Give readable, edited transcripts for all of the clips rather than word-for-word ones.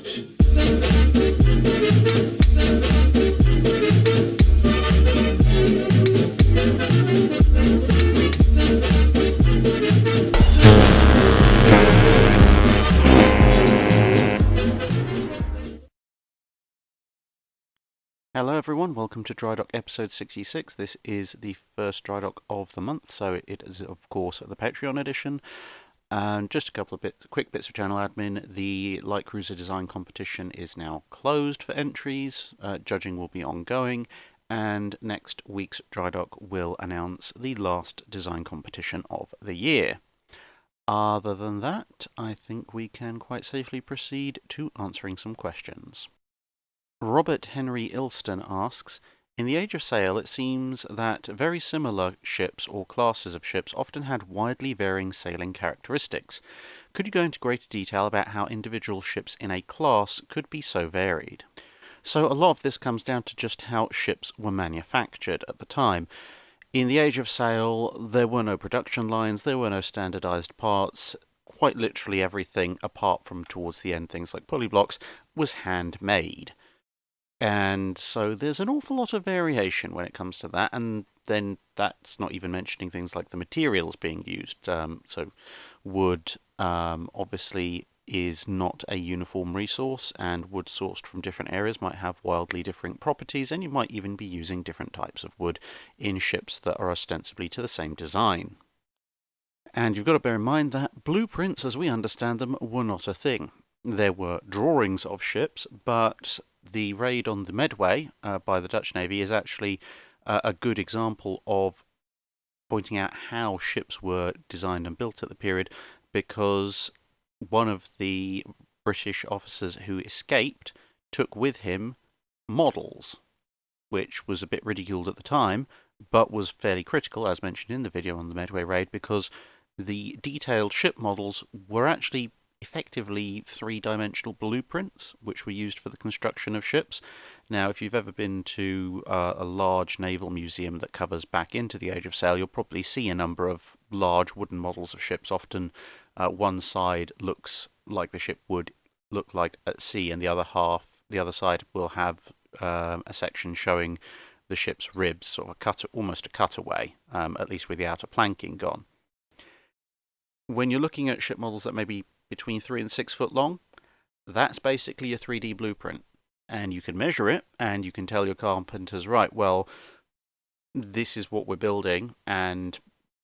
Hello everyone, welcome to Drydock episode 66. This is the first Drydock of the month, so it is of course the Patreon edition. And just a couple of quick bits of channel admin. The light cruiser design competition is now closed for entries. Judging will be ongoing, and next week's Drydock will announce the last design competition of the year. Other than that, I think we can quite safely proceed to answering some questions. Robert Henry Ilston asks, in the Age of Sail it seems that very similar ships or classes of ships often had widely varying sailing characteristics. Could you go into greater detail about how individual ships in a class could be so varied? So a lot of this comes down to just how ships were manufactured at the time. In the Age of Sail, there were no production lines, there were no standardized parts. Quite literally everything, apart from towards the end things like pulley blocks, was handmade. And so there's an awful lot of variation when it comes to that, and then that's not even mentioning things like the materials being used. So wood obviously is not a uniform resource, and wood sourced from different areas might have wildly different properties, and you might even be using different types of wood in ships that are ostensibly to the same design. And you've got to bear in mind that blueprints, as we understand them, were not a thing. There were drawings of ships, but the raid on the Medway by the Dutch Navy is actually a good example of pointing out how ships were designed and built at the period, because one of the British officers who escaped took with him models, which was a bit ridiculed at the time, but was fairly critical, as mentioned in the video on the Medway raid, because the detailed ship models were actually effectively three-dimensional blueprints, which were used for the construction of ships. Now, if you've ever been to a large naval museum that covers back into the Age of Sail, you'll probably see a number of large wooden models of ships. Often one side looks like the ship would look like at sea, and the other side will have a section showing the ship's ribs, sort of almost a cutaway, at least with the outer planking gone. When you're looking at ship models that may be between 3 and 6 foot long, that's basically a 3D blueprint. And you can measure it, and you can tell your carpenters, right, well, this is what we're building, and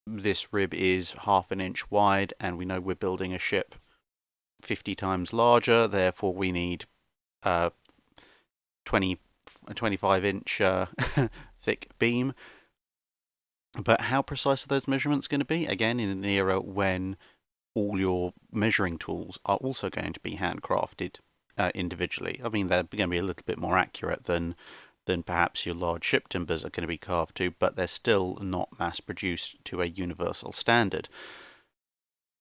this rib is half an inch wide, and we know we're building a ship 50 times larger, therefore we need 25-inch thick beam. But how precise are those measurements going to be? Again, in an era when all your measuring tools are also going to be handcrafted individually. I mean, they're going to be a little bit more accurate than perhaps your large ship timbers are going to be carved to, but they're still not mass-produced to a universal standard.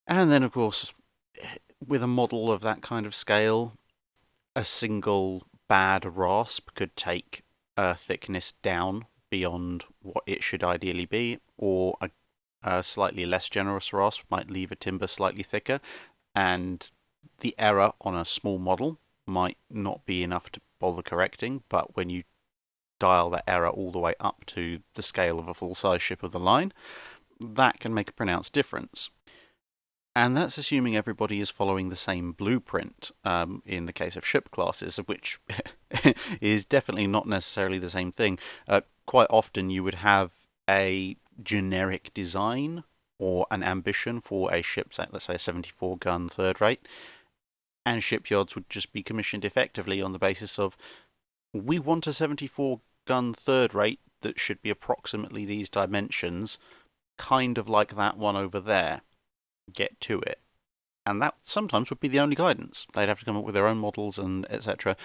And then, of course, with a model of that kind of scale, a single bad rasp could take thickness down beyond what it should ideally be, or a slightly less generous rasp might leave a timber slightly thicker, and the error on a small model might not be enough to bother correcting, but when you dial that error all the way up to the scale of a full-size ship of the line, that can make a pronounced difference. And that's assuming everybody is following the same blueprint in the case of ship classes, which is definitely not necessarily the same thing. Quite often you would have a generic design or an ambition for a ship, let's say a 74-gun third rate, and shipyards would just be commissioned effectively on the basis of, we want a 74-gun third rate that should be approximately these dimensions, kind of like that one over there. Get to it. And that sometimes would be the only guidance. They'd have to come up with their own models and etc.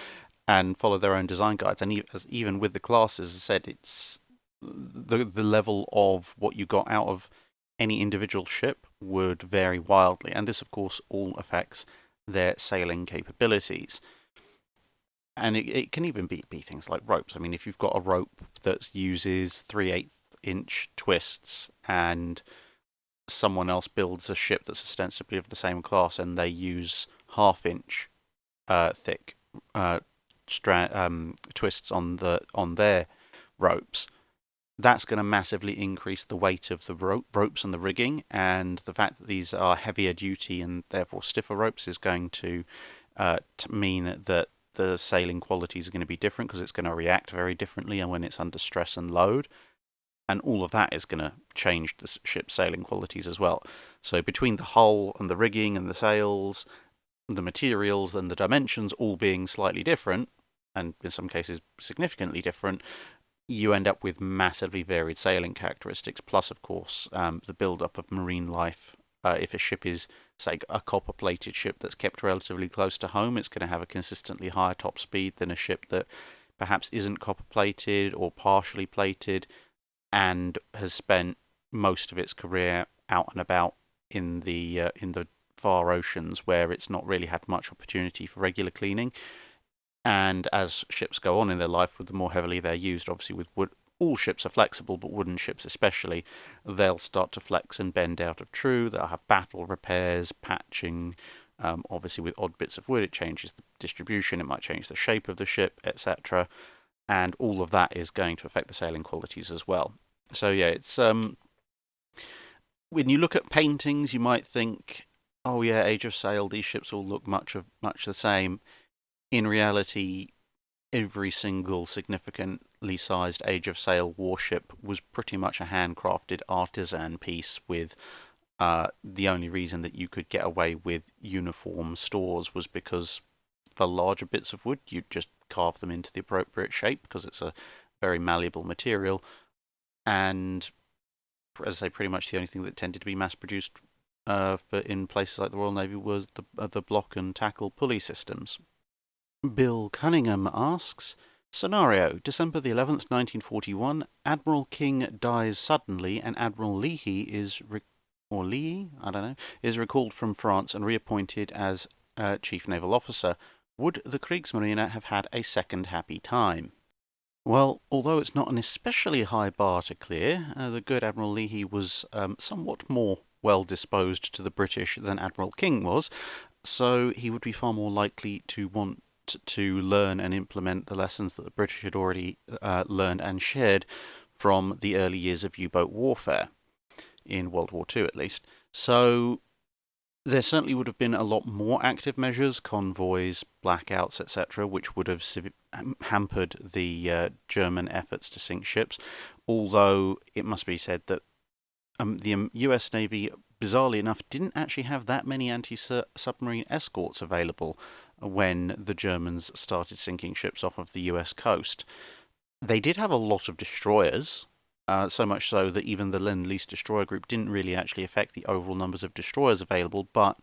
and follow their own design guides. And even with the classes, as I said, it's the level of what you got out of any individual ship would vary wildly. And this, of course, all affects their sailing capabilities. And it can even be things like ropes. I mean, if you've got a rope that uses 3/8-inch twists and someone else builds a ship that's ostensibly of the same class and they use 1/2-inch thick twists on their ropes, that's going to massively increase the weight of the ropes and the rigging, and the fact that these are heavier duty and therefore stiffer ropes is going to mean that the sailing qualities are going to be different, because it's going to react very differently and when it's under stress and load. And all of that is going to change the ship's sailing qualities as well. So between the hull and the rigging and the sails, the materials and the dimensions all being slightly different, and in some cases significantly different, you end up with massively varied sailing characteristics. Plus, of course, the build-up of marine life. If a ship is, say, a copper-plated ship that's kept relatively close to home, it's going to have a consistently higher top speed than a ship that perhaps isn't copper-plated or partially plated and has spent most of its career out and about in the far oceans, where it's not really had much opportunity for regular cleaning. And as ships go on in their life, with the more heavily they're used, obviously with wood, all ships are flexible, but wooden ships especially, they'll start to flex and bend out of true. They'll have battle repairs, patching. Obviously, with odd bits of wood, it changes the distribution. It might change the shape of the ship, etc. And all of that is going to affect the sailing qualities as well. So yeah, it's when you look at paintings, you might think, oh yeah, Age of Sail, these ships all look much the same. In reality, every single significantly sized Age of Sail warship was pretty much a handcrafted artisan piece, with the only reason that you could get away with uniform stores was because for larger bits of wood, you'd just carve them into the appropriate shape because it's a very malleable material. And as I say, pretty much the only thing that tended to be mass-produced in places like the Royal Navy was the block and tackle pulley systems. Bill Cunningham asks, scenario, December the 11th, 1941, Admiral King dies suddenly and Admiral Leahy is recalled from France and reappointed as Chief Naval Officer. Would the Kriegsmarine have had a second happy time? Well, although it's not an especially high bar to clear, the good Admiral Leahy was somewhat more well disposed to the British than Admiral King was, so he would be far more likely to want to learn and implement the lessons that the British had already learned and shared from the early years of U-boat warfare, in World War II at least. So there certainly would have been a lot more active measures, convoys, blackouts, etc., which would have hampered the German efforts to sink ships, although it must be said that the US Navy, bizarrely enough, didn't actually have that many anti-submarine escorts available when the Germans started sinking ships off of the US coast. They did have a lot of destroyers, so much so that even the Lend-Lease destroyer group didn't really actually affect the overall numbers of destroyers available, but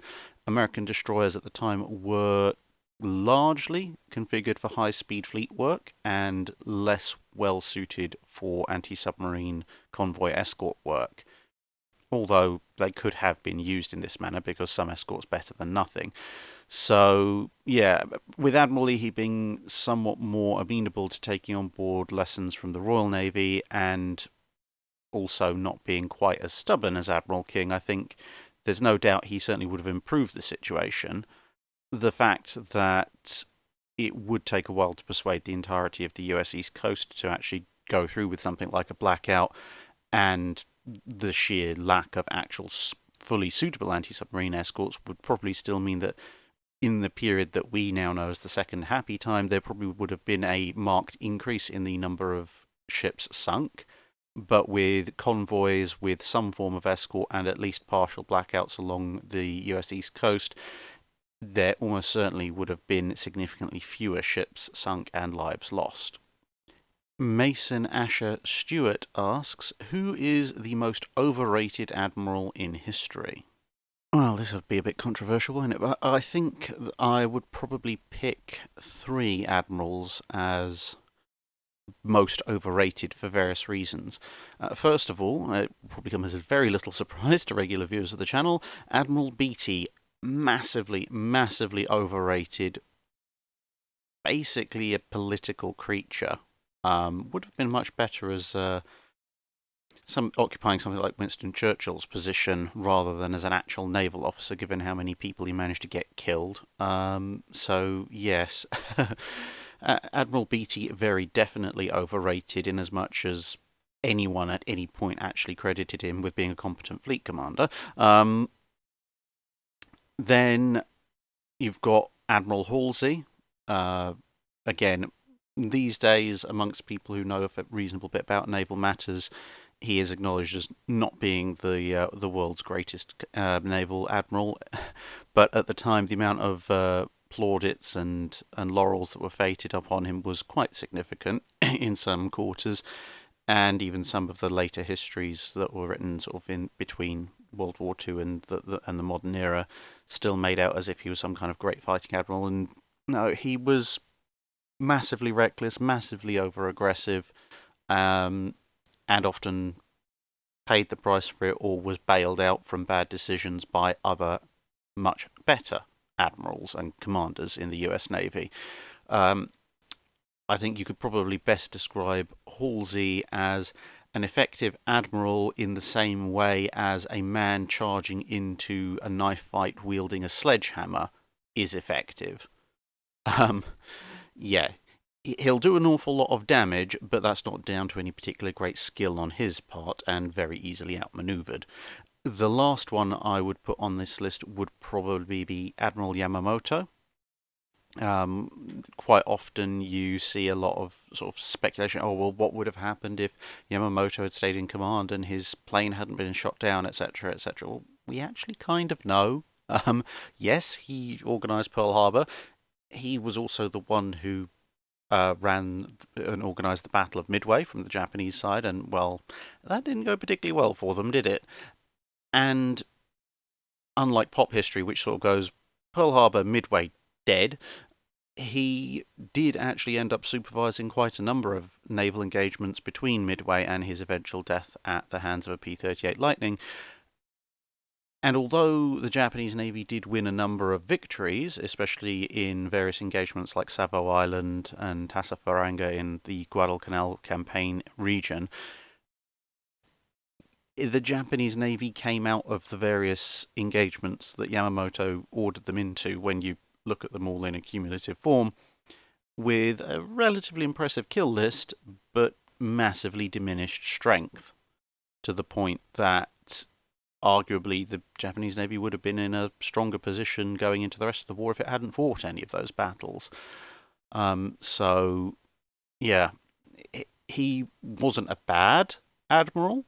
American destroyers at the time were largely configured for high-speed fleet work and less well-suited for anti-submarine convoy escort work, although they could have been used in this manner because some escort's better than nothing. So, yeah, with Admiral Leahy being somewhat more amenable to taking on board lessons from the Royal Navy and also not being quite as stubborn as Admiral King, I think there's no doubt he certainly would have improved the situation. The fact that it would take a while to persuade the entirety of the US East Coast to actually go through with something like a blackout, and the sheer lack of actual fully suitable anti-submarine escorts would probably still mean that in the period that we now know as the second happy time, there probably would have been a marked increase in the number of ships sunk. But with convoys, with some form of escort, and at least partial blackouts along the US East Coast, there almost certainly would have been significantly fewer ships sunk and lives lost. Mason Asher Stewart asks, who is the most overrated admiral in history? Well, this would be a bit controversial, wouldn't it? But I think I would probably pick 3 admirals as most overrated for various reasons. First of all, it will probably come as a very little surprise to regular viewers of the channel, Admiral Beatty, massively overrated. Basically a political creature. Would have been much better as occupying something like Winston Churchill's position rather than as an actual naval officer, given how many people he managed to get killed. So yes, Admiral Beatty very definitely overrated, in as much as anyone at any point actually credited him with being a competent fleet commander. Then you've got Admiral Halsey. Again, these days, amongst people who know a reasonable bit about naval matters, he is acknowledged as not being the world's greatest naval admiral. But at the time, the amount of plaudits and laurels that were fated upon him was quite significant in some quarters, and even some of the later histories that were written sort of in between World War II and the modern era still made out as if he was some kind of great fighting admiral. And no, he was massively reckless, massively over-aggressive, and often paid the price for it or was bailed out from bad decisions by other much better admirals and commanders in the US Navy. I think you could probably best describe Halsey as an effective admiral in the same way as a man charging into a knife fight wielding a sledgehammer is effective. Yeah, he'll do an awful lot of damage, but that's not down to any particular great skill on his part, and very easily outmaneuvered. The last one I would put on this list would probably be Admiral Yamamoto. Quite often you see a lot of sort of speculation. Oh, well, what would have happened if Yamamoto had stayed in command and his plane hadn't been shot down, etc., etc.? Well, we actually kind of know. Yes, he organised Pearl Harbor. He was also the one who ran and organised the Battle of Midway from the Japanese side, and, well, that didn't go particularly well for them, did it? And unlike pop history, which sort of goes Pearl Harbor, Midway, dead, he did actually end up supervising quite a number of naval engagements between Midway and his eventual death at the hands of a P-38 Lightning. And although the Japanese Navy did win a number of victories, especially in various engagements like Savo Island and Tassafaranga in the Guadalcanal campaign region, the Japanese Navy came out of the various engagements that Yamamoto ordered them into, when you look at them all in a cumulative form, with a relatively impressive kill list, but massively diminished strength, to the point that arguably the Japanese Navy would have been in a stronger position going into the rest of the war if it hadn't fought any of those battles. So, yeah, he wasn't a bad admiral,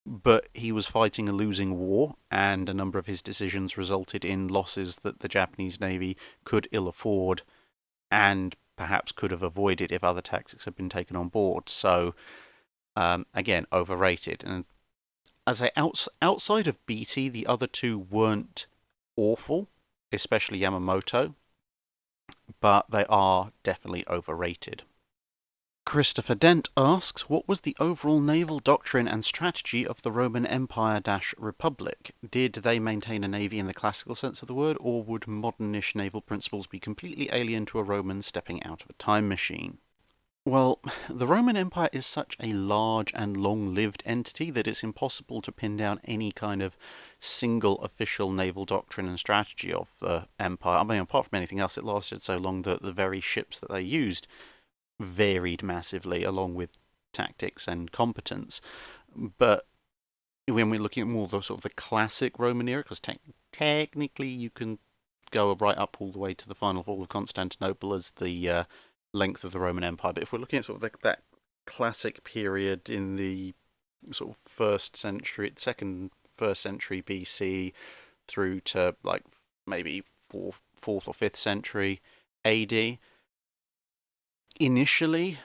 but he was fighting a losing war, and a number of his decisions resulted in losses that the Japanese Navy could ill afford and perhaps could have avoided if other tactics had been taken on board. So, again, overrated. And as I say, outside of Beatty, the other two weren't awful, especially Yamamoto, but they are definitely overrated. Christopher Dent asks, what was the overall naval doctrine and strategy of the Roman Empire-Republic? Did they maintain a navy in the classical sense of the word, or would modernish naval principles be completely alien to a Roman stepping out of a time machine? Well, the Roman Empire is such a large and long-lived entity that it's impossible to pin down any kind of single official naval doctrine and strategy of the empire. I mean, apart from anything else, it lasted so long that the very ships that they used varied massively along with tactics and competence. But when we're looking at more the sort of the classic Roman era, because technically you can go right up all the way to the final fall of Constantinople as the length of the Roman Empire. But if we're looking at sort of that classic period in the sort of first century BC through to like maybe fourth or fifth century AD, initially,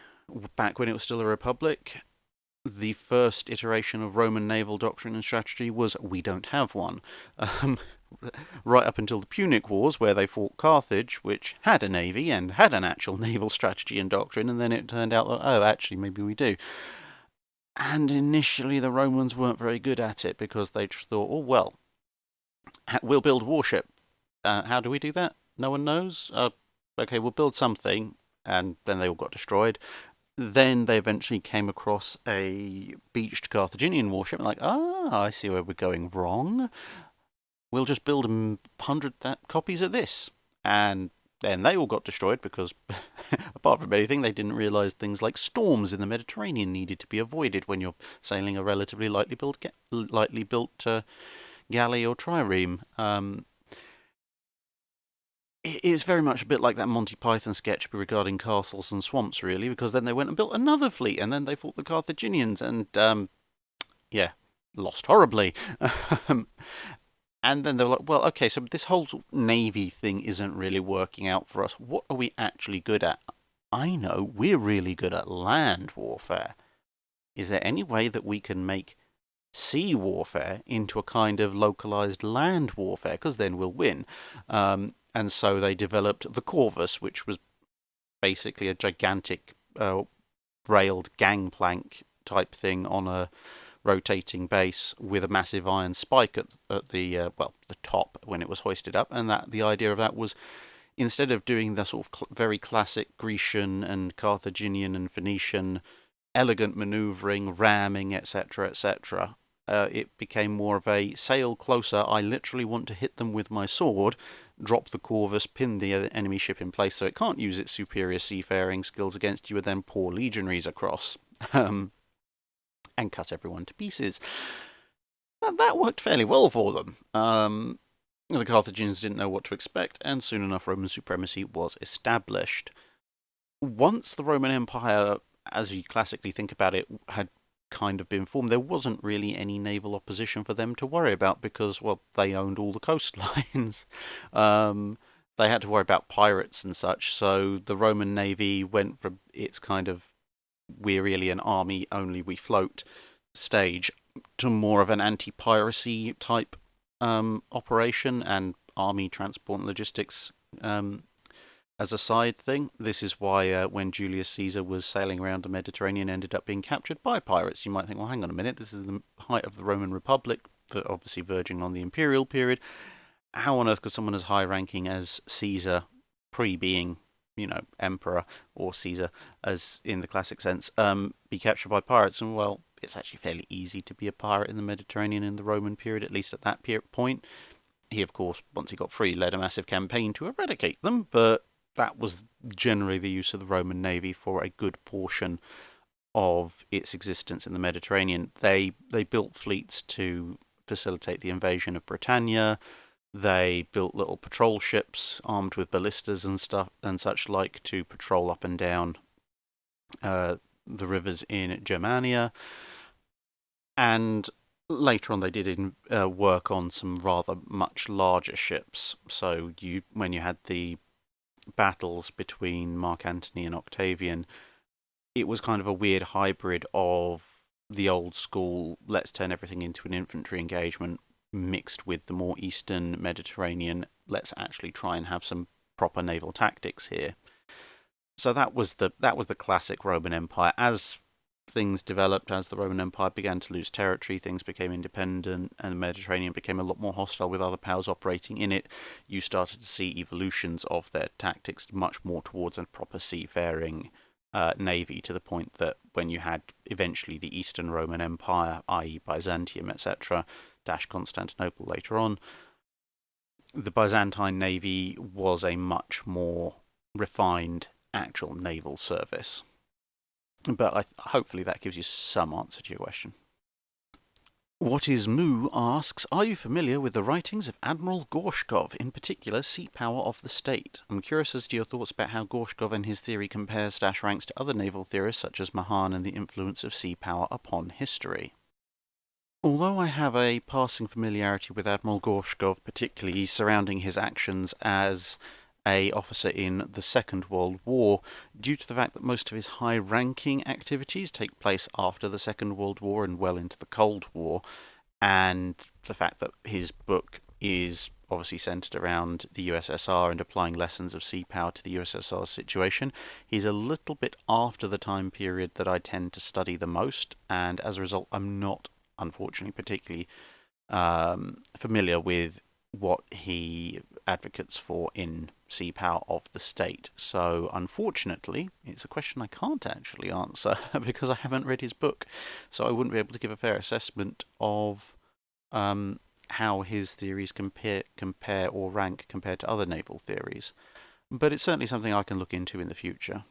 back when it was still a republic, the first iteration of Roman naval doctrine and strategy was we don't have one. Right up until the Punic Wars, where they fought Carthage, which had a navy and had an actual naval strategy and doctrine, and then it turned out that, oh, actually, maybe we do. And initially, the Romans weren't very good at it, because they just thought, oh, well, we'll build a warship. How do we do that? No one knows? Okay, we'll build something, and then they all got destroyed. Then they eventually came across a beached Carthaginian warship, like, I see where we're going wrong. We'll just build 100 copies of this. And then they all got destroyed because, apart from anything, they didn't realise things like storms in the Mediterranean needed to be avoided when you're sailing a relatively lightly built galley or trireme. It is very much a bit like that Monty Python sketch regarding castles and swamps, really, because then they went and built another fleet, and then they fought the Carthaginians, and yeah, lost horribly. And then they were like, well, okay, so this whole navy thing isn't really working out for us. What are we actually good at? I know, we're really good at land warfare. Is there any way that we can make sea warfare into a kind of localized land warfare? Because then we'll win. And so they developed the Corvus, which was basically a gigantic railed gangplank type thing on a rotating base with a massive iron spike at the the top when it was hoisted up. And that the idea of that was, instead of doing the sort of very classic Grecian and Carthaginian and Phoenician elegant manoeuvring, ramming, etc., etc., it became more of a sail closer. I literally want to hit them with my sword, drop the Corvus, pin the enemy ship in place so it can't use its superior seafaring skills against you, and then pour legionaries across and cut everyone to pieces. That worked fairly well for them. The Carthaginians didn't know what to expect, and soon enough Roman supremacy was established. Once the Roman Empire, as you classically think about it, had kind of been formed, there wasn't really any naval opposition for them to worry about because, well, they owned all the coastlines. They had to worry about pirates and such, so the Roman navy went from its kind of we're really an army, only we float stage to more of an anti-piracy type operation and army transport and logistics as a side thing. This is why when Julius Caesar was sailing around the Mediterranean, ended up being captured by pirates. You might think, well, hang on a minute, this is the height of the Roman Republic, obviously verging on the imperial period. How on earth could someone as high-ranking as Caesar, pre-being, emperor or Caesar, as in the classic sense, be captured by pirates? And well, it's actually fairly easy to be a pirate in the Mediterranean in the Roman period, at least at that point. He, of course, once he got free, led a massive campaign to eradicate them, but that was generally the use of the Roman navy for a good portion of its existence in the Mediterranean. They built fleets to facilitate the invasion of Britannia. They built little patrol ships armed with ballistas and stuff and such like to patrol up and down the rivers in Germania. And later on, they did work on some rather much larger ships. So when you had the battles between Mark Antony and Octavian, it was kind of a weird hybrid of the old school, let's turn everything into an infantry engagement, mixed with the more eastern Mediterranean, let's actually try and have some proper naval tactics here. So that was the classic Roman Empire. As things developed, as the Roman Empire began to lose territory, things became independent, and the Mediterranean became a lot more hostile with other powers operating in it. You started to see evolutions of their tactics much more towards a proper seafaring navy, to the point that when you had eventually the Eastern Roman Empire, i.e. Byzantium, etc., dash Constantinople later on, the Byzantine navy was a much more refined actual naval service. But hopefully that gives you some answer to your question. What is Moo asks, are you familiar with the writings of Admiral Gorshkov, in particular Sea Power of the State? I'm curious as to your thoughts about how Gorshkov and his theory compares / ranks to other naval theorists such as Mahan and the influence of sea power upon history. Although I have a passing familiarity with Admiral Gorshkov, particularly surrounding his actions as a officer in the Second World War, due to the fact that most of his high-ranking activities take place after the Second World War and well into the Cold War, and the fact that his book is obviously centered around the USSR and applying lessons of sea power to the USSR situation, he's a little bit after the time period that I tend to study the most, and as a result I'm not, unfortunately, particularly familiar with what he advocates for in sea power of the state. So unfortunately, it's a question I can't actually answer because I haven't read his book, so I wouldn't be able to give a fair assessment of how his theories compare or rank compared to other naval theories. But it's certainly something I can look into in the future.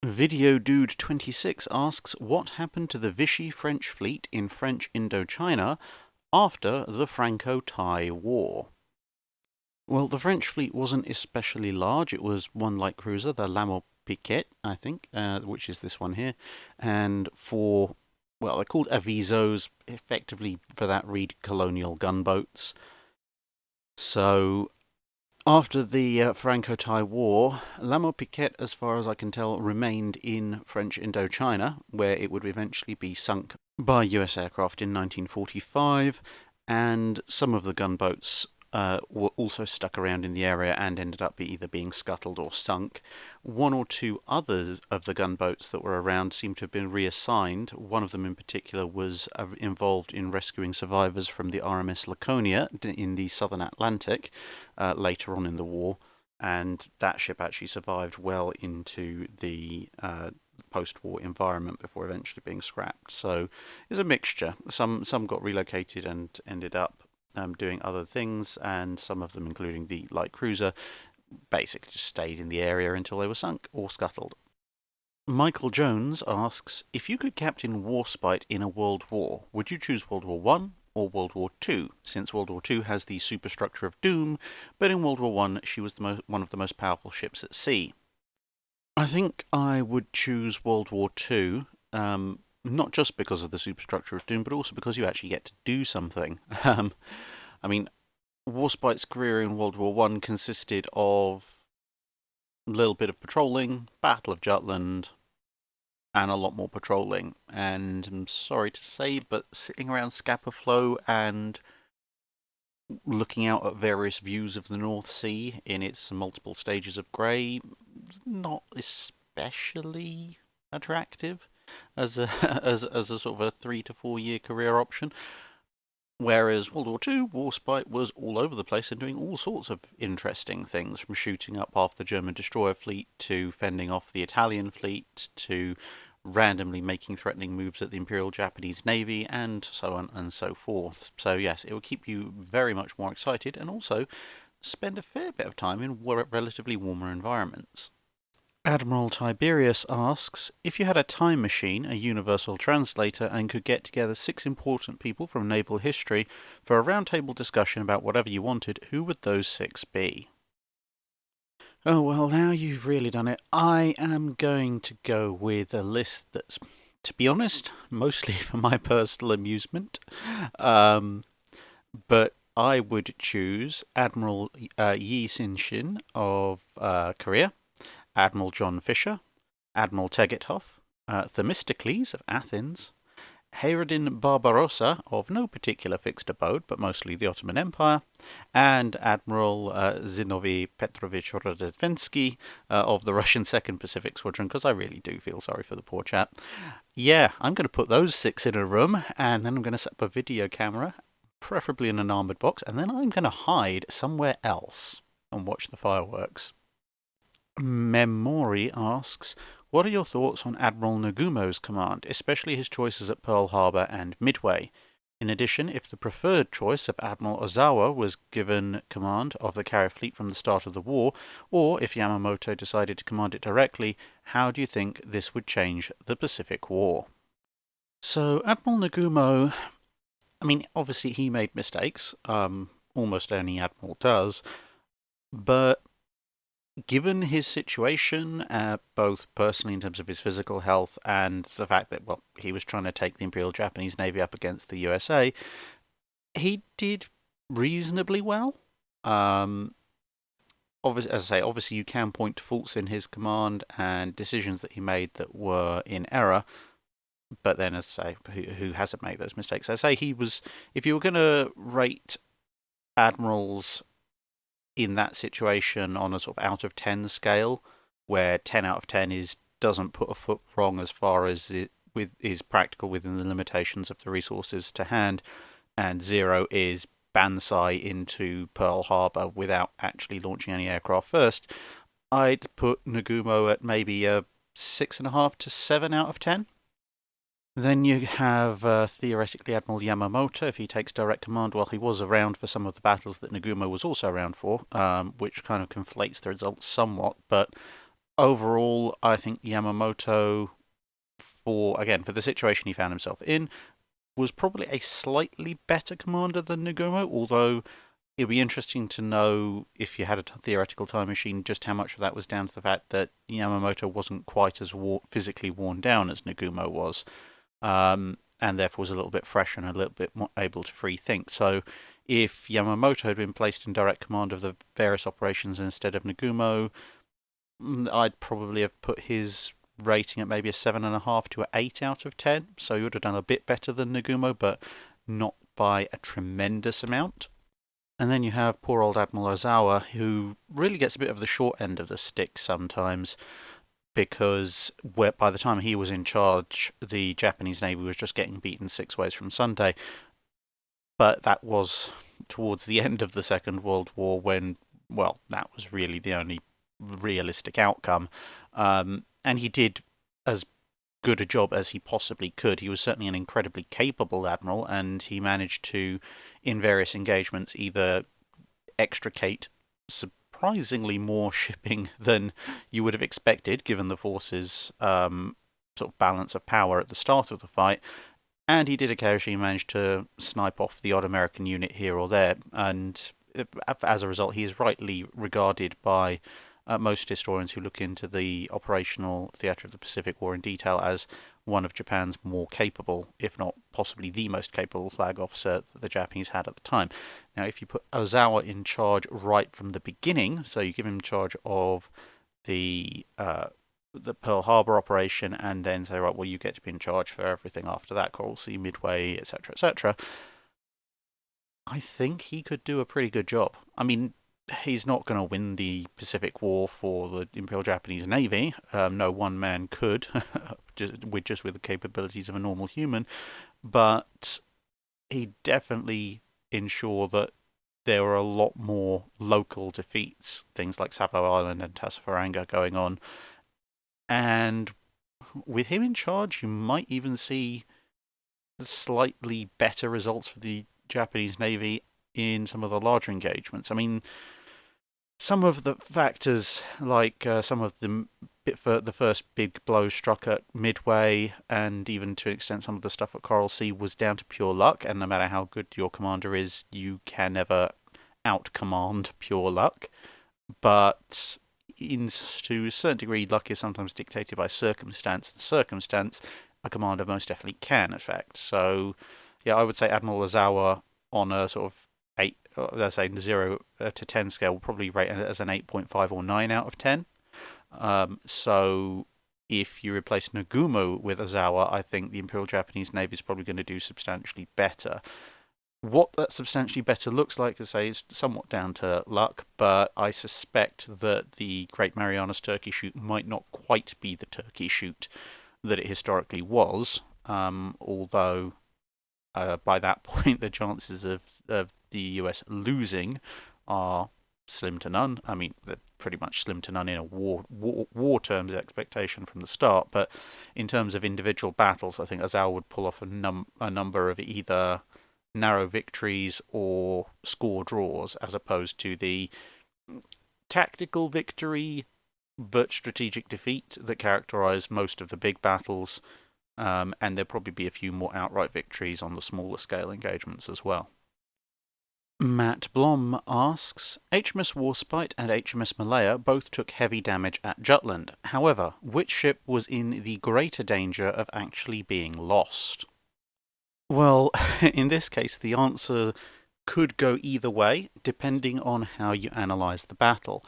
Video Dude 26 asks, what happened to the Vichy French fleet in French Indochina after the Franco-Thai War? Well, the French fleet wasn't especially large. It was one light cruiser, the L'Amour Piquet, I think, which is this one here, and four, well, they're called avisos, effectively for that read colonial gunboats. So after the Franco-Thai War, L'Amour Piquet, as far as I can tell, remained in French Indochina, where it would eventually be sunk by US aircraft in 1945, and some of the gunboats were also stuck around in the area and ended up either being scuttled or sunk. One or two others of the gunboats that were around seem to have been reassigned. One of them in particular was involved in rescuing survivors from the RMS Laconia in the southern Atlantic later on in the war, and that ship actually survived well into the post-war environment before eventually being scrapped. So it's a mixture. Some got relocated and ended up doing other things, and some of them, including the light cruiser, basically just stayed in the area until they were sunk or scuttled. Michael Jones asks, if you could captain Warspite in a world war, would you choose World War I or World War II, since World War II has the superstructure of Doom, but in World War I she was one of the most powerful ships at sea? I think I would choose World War II, not just because of the superstructure of Doom, but also because you actually get to do something. I mean, Warspite's career in World War I consisted of a little bit of patrolling, Battle of Jutland, and a lot more patrolling. And I'm sorry to say, but sitting around Scapa Flow and looking out at various views of the North Sea in its multiple stages of grey, not especially attractive as a as a sort of a 3 to 4 year career option. Whereas World War II, Warspite was all over the place and doing all sorts of interesting things, from shooting up half the German destroyer fleet to fending off the Italian fleet to randomly making threatening moves at the Imperial Japanese Navy, and so on and so forth. So yes, it will keep you very much more excited and also spend a fair bit of time in relatively warmer environments. Admiral Tiberius asks, if you had a time machine, a universal translator, and could get together 6 important people from naval history for a roundtable discussion about whatever you wanted, who would those 6 be? Oh, well, now you've really done it. I am going to go with a list that's, to be honest, mostly for my personal amusement. But I would choose Admiral Yi Sin-shin of Korea, Admiral John Fisher, Admiral Tegethoff, Themistocles of Athens, Hayreddin Barbarossa of no particular fixed abode, but mostly the Ottoman Empire, and Admiral Zinovy Petrovich Rozhedvensky of the Russian 2nd Pacific Squadron, because I really do feel sorry for the poor chap. Yeah, I'm going to put those 6 in a room, and then I'm going to set up a video camera, preferably in an armoured box, and then I'm going to hide somewhere else and watch the fireworks. Memory asks, what are your thoughts on Admiral Nagumo's command, especially his choices at Pearl Harbor and Midway? In addition, if the preferred choice of Admiral Ozawa was given command of the carrier fleet from the start of the war, or if Yamamoto decided to command it directly, how do you think this would change the Pacific War? So, Admiral Nagumo, I mean, obviously he made mistakes, almost any admiral does, but given his situation, both personally in terms of his physical health and the fact that, well, he was trying to take the Imperial Japanese Navy up against the USA, he did reasonably well. Obviously, as I say, obviously you can point to faults in his command and decisions that he made that were in error, but then, as I say, who hasn't made those mistakes? I say he was, if you were going to rate admirals in that situation on a sort of out of 10 scale, where 10 out of 10 doesn't put a foot wrong as far as it is practical within the limitations of the resources to hand, and 0 is Banzai into Pearl Harbor without actually launching any aircraft first, I'd put Nagumo at maybe a 6.5 to 7 out of 10. Then you have theoretically Admiral Yamamoto. If he takes direct command, well, he was around for some of the battles that Nagumo was also around for, which kind of conflates the results somewhat. But overall, I think Yamamoto, for the situation he found himself in, was probably a slightly better commander than Nagumo, although it'd be interesting to know, if you had a theoretical time machine, just how much of that was down to the fact that Yamamoto wasn't quite as physically worn down as Nagumo was, and therefore was a little bit fresher and a little bit more able to free think. So if Yamamoto had been placed in direct command of the various operations instead of Nagumo, I'd probably have put his rating at maybe a 7.5 to an 8 out of 10. So he would have done a bit better than Nagumo, but not by a tremendous amount. And then you have poor old Admiral Ozawa, who really gets a bit of the short end of the stick sometimes, because by the time he was in charge, the Japanese Navy was just getting beaten 6 ways from Sunday. But that was towards the end of the Second World War when, well, that was really the only realistic outcome. And he did as good a job as he possibly could. He was certainly an incredibly capable admiral, and he managed to, in various engagements, either extricate surprisingly more shipping than you would have expected, given the forces' sort of balance of power at the start of the fight, and he did occasionally manage to snipe off the odd American unit here or there, and as a result, he is rightly regarded by most historians who look into the operational theatre of the Pacific War in detail as one of Japan's more capable, if not possibly the most capable flag officer that the Japanese had at the time. Now, if you put Ozawa in charge right from the beginning, so you give him charge of the Pearl Harbor operation, and then say, right, well, you get to be in charge for everything after that, Coral Sea, Midway, etc., etc., I think he could do a pretty good job. I mean, he's not going to win the Pacific War for the Imperial Japanese Navy. No one man could, just with the capabilities of a normal human. But he definitely ensured that there were a lot more local defeats, things like Savo Island and Tassafaranga going on. And with him in charge, you might even see slightly better results for the Japanese Navy in some of the larger engagements. I mean, some of the factors, like some of the first big blows struck at Midway, and even to an extent some of the stuff at Coral Sea, was down to pure luck. And no matter how good your commander is, you can never out-command pure luck. But to a certain degree, luck is sometimes dictated by circumstance. And circumstance, a commander most definitely can affect. So, yeah, I would say Admiral Ozawa on a sort of 8, let's say 0 to 10 scale, will probably rate it as an 8.5 or 9 out of 10. So if you replace Nagumo with Ozawa, I think the Imperial Japanese Navy is probably going to do substantially better. What that substantially better looks like, I say, is somewhat down to luck, but I suspect that the Great Marianas Turkey Shoot might not quite be the Turkey Shoot that it historically was, although by that point the chances of the US losing are slim to none. I mean, they're pretty much slim to none in a war terms expectation from the start, but in terms of individual battles, I think Ozawa would pull off a number of either narrow victories or score draws, as opposed to the tactical victory but strategic defeat that characterized most of the big battles, and there'll probably be a few more outright victories on the smaller scale engagements as well. Matt Blom asks, HMS Warspite and HMS Malaya both took heavy damage at Jutland. However, which ship was in the greater danger of actually being lost? Well, in this case, the answer could go either way, depending on how you analyse the battle.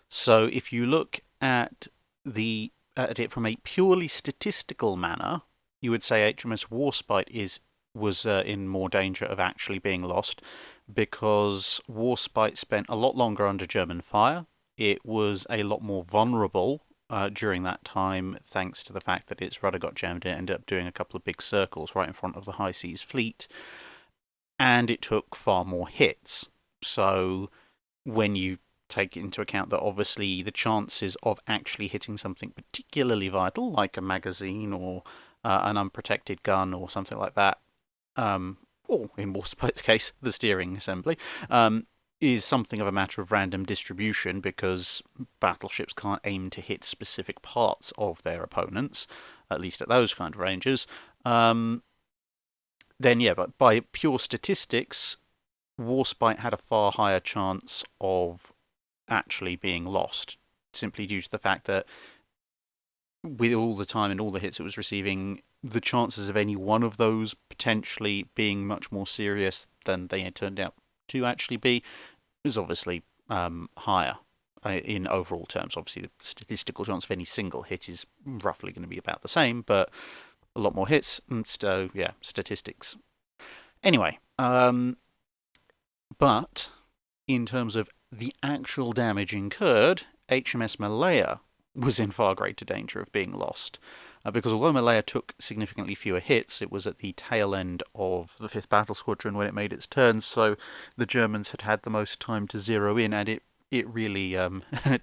So if you look at it from a purely statistical manner, you would say HMS Warspite was in more danger of actually being lost, because Warspite spent a lot longer under German fire. It was a lot more vulnerable during that time, thanks to the fact that its rudder got jammed and it ended up doing a couple of big circles right in front of the High Seas Fleet. and it took far more hits. So when you take into account that obviously the chances of actually hitting something particularly vital, like a magazine or an unprotected gun or something like that, or in Warspite's case, the steering assembly, is something of a matter of random distribution because battleships can't aim to hit specific parts of their opponents, at least at those kind of ranges. Then yeah, but by pure statistics, Warspite had a far higher chance of actually being lost, simply due to the fact that with all the time and all the hits it was receiving, the chances of any one of those potentially being much more serious than they had turned out to actually be is obviously higher in overall terms. Obviously, the statistical chance of any single hit is roughly going to be about the same, but a lot more hits. So, yeah, statistics. Anyway, but in terms of the actual damage incurred, HMS Malaya was in far greater danger of being lost. Because although Malaya took significantly fewer hits, it was at the tail end of the 5th Battle Squadron when it made its turn, so the Germans had had the most time to zero in, and it really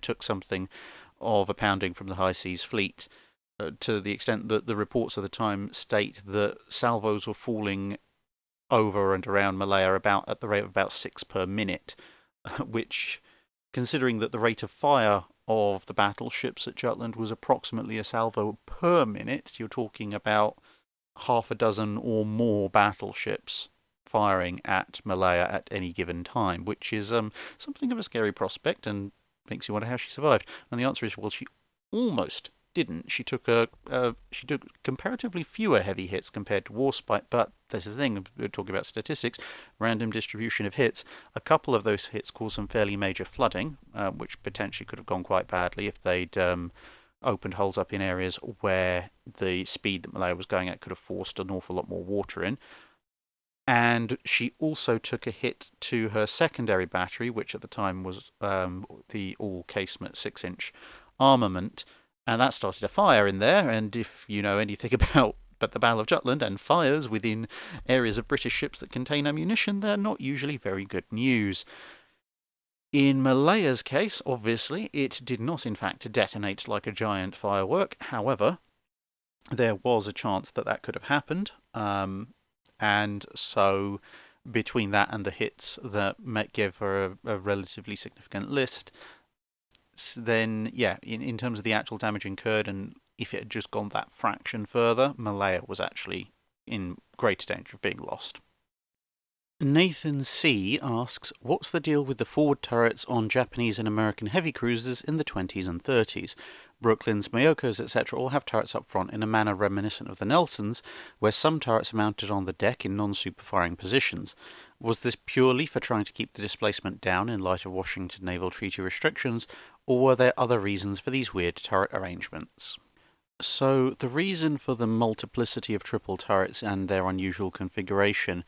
took something of a pounding from the High Seas Fleet, to the extent that the reports of the time state that salvos were falling over and around Malaya about at the rate of about 6 per minute, which, considering that the rate of fire of the battleships at Jutland was approximately a salvo per minute, you're talking about half a dozen or more battleships firing at Malaya at any given time, which is something of a scary prospect and makes you wonder how she survived. And the answer is, well, she almost didn't. She took comparatively fewer heavy hits compared to Warspite, but this is the thing, we're talking about statistics, random distribution of hits. A couple of those hits caused some fairly major flooding, which potentially could have gone quite badly if they'd opened holes up in areas where the speed that Malaya was going at could have forced an awful lot more water in. And she also took a hit to her secondary battery, which at the time was the all-casement 6-inch armament, and that started a fire in there. And if you know anything about the Battle of Jutland and fires within areas of British ships that contain ammunition, they're not usually very good news. In Malaya's case, obviously, it did not in fact detonate like a giant firework. However, there was a chance that that could have happened. And so between that and the hits that gave her a relatively significant list, then yeah, in terms of the actual damage incurred, and if it had just gone that fraction further, Malaya was actually in greater danger of being lost. Nathan C. asks, what's the deal with the forward turrets on Japanese and American heavy cruisers in the 20s and 30s? Brooklyns, Myokos, etc. all have turrets up front in a manner reminiscent of the Nelsons, where some turrets are mounted on the deck in non-superfiring positions. Was this purely for trying to keep the displacement down in light of Washington Naval Treaty restrictions, or were there other reasons for these weird turret arrangements? So, the reason for the multiplicity of triple turrets and their unusual configuration,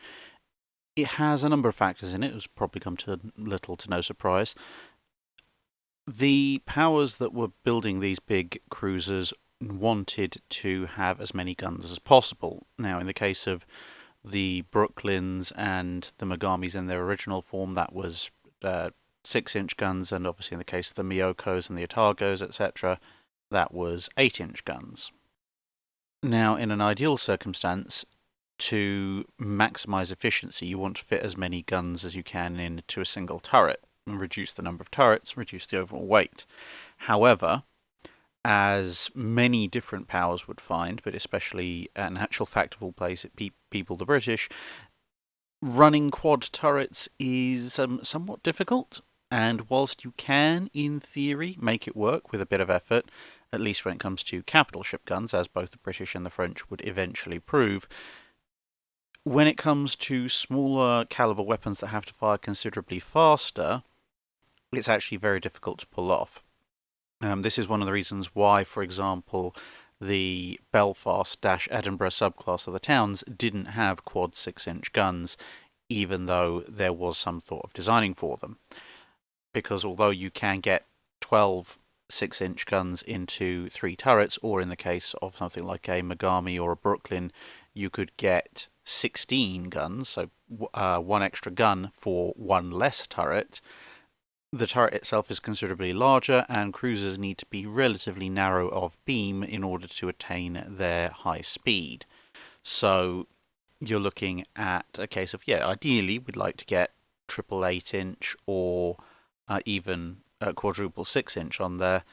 it has a number of factors in it. It's probably come to little to no surprise. The powers that were building these big cruisers wanted to have as many guns as possible. Now, in the case of the Brooklyns and the Megamis in their original form, that was 6-inch guns, and obviously in the case of the Myokos and the Otagos, etc., that was 8-inch guns. Now, in an ideal circumstance, to maximize efficiency, you want to fit as many guns as you can into a single turret and reduce the number of turrets, reduce the overall weight. However, as many different powers would find, but especially an actual fact of all places, people, the British, running quad turrets is somewhat difficult. And whilst you can, in theory, make it work with a bit of effort, at least when it comes to capital ship guns, as both the British and the French would eventually prove, when it comes to smaller caliber weapons that have to fire considerably faster, it's actually very difficult to pull off. This is one of the reasons why, for example, the Belfast-Edinburgh subclass of the Towns didn't have quad 6-inch guns, even though there was some thought of designing for them. Because although you can get 12 6-inch guns into 3 turrets, or in the case of something like a Megami or a Brooklyn, you could get 16 guns, so one extra gun for one less turret, the turret itself is considerably larger, and cruisers need to be relatively narrow of beam in order to attain their high speed. So you're looking at a case of, yeah, ideally we'd like to get triple 8-inch or even quadruple 6-inch on there,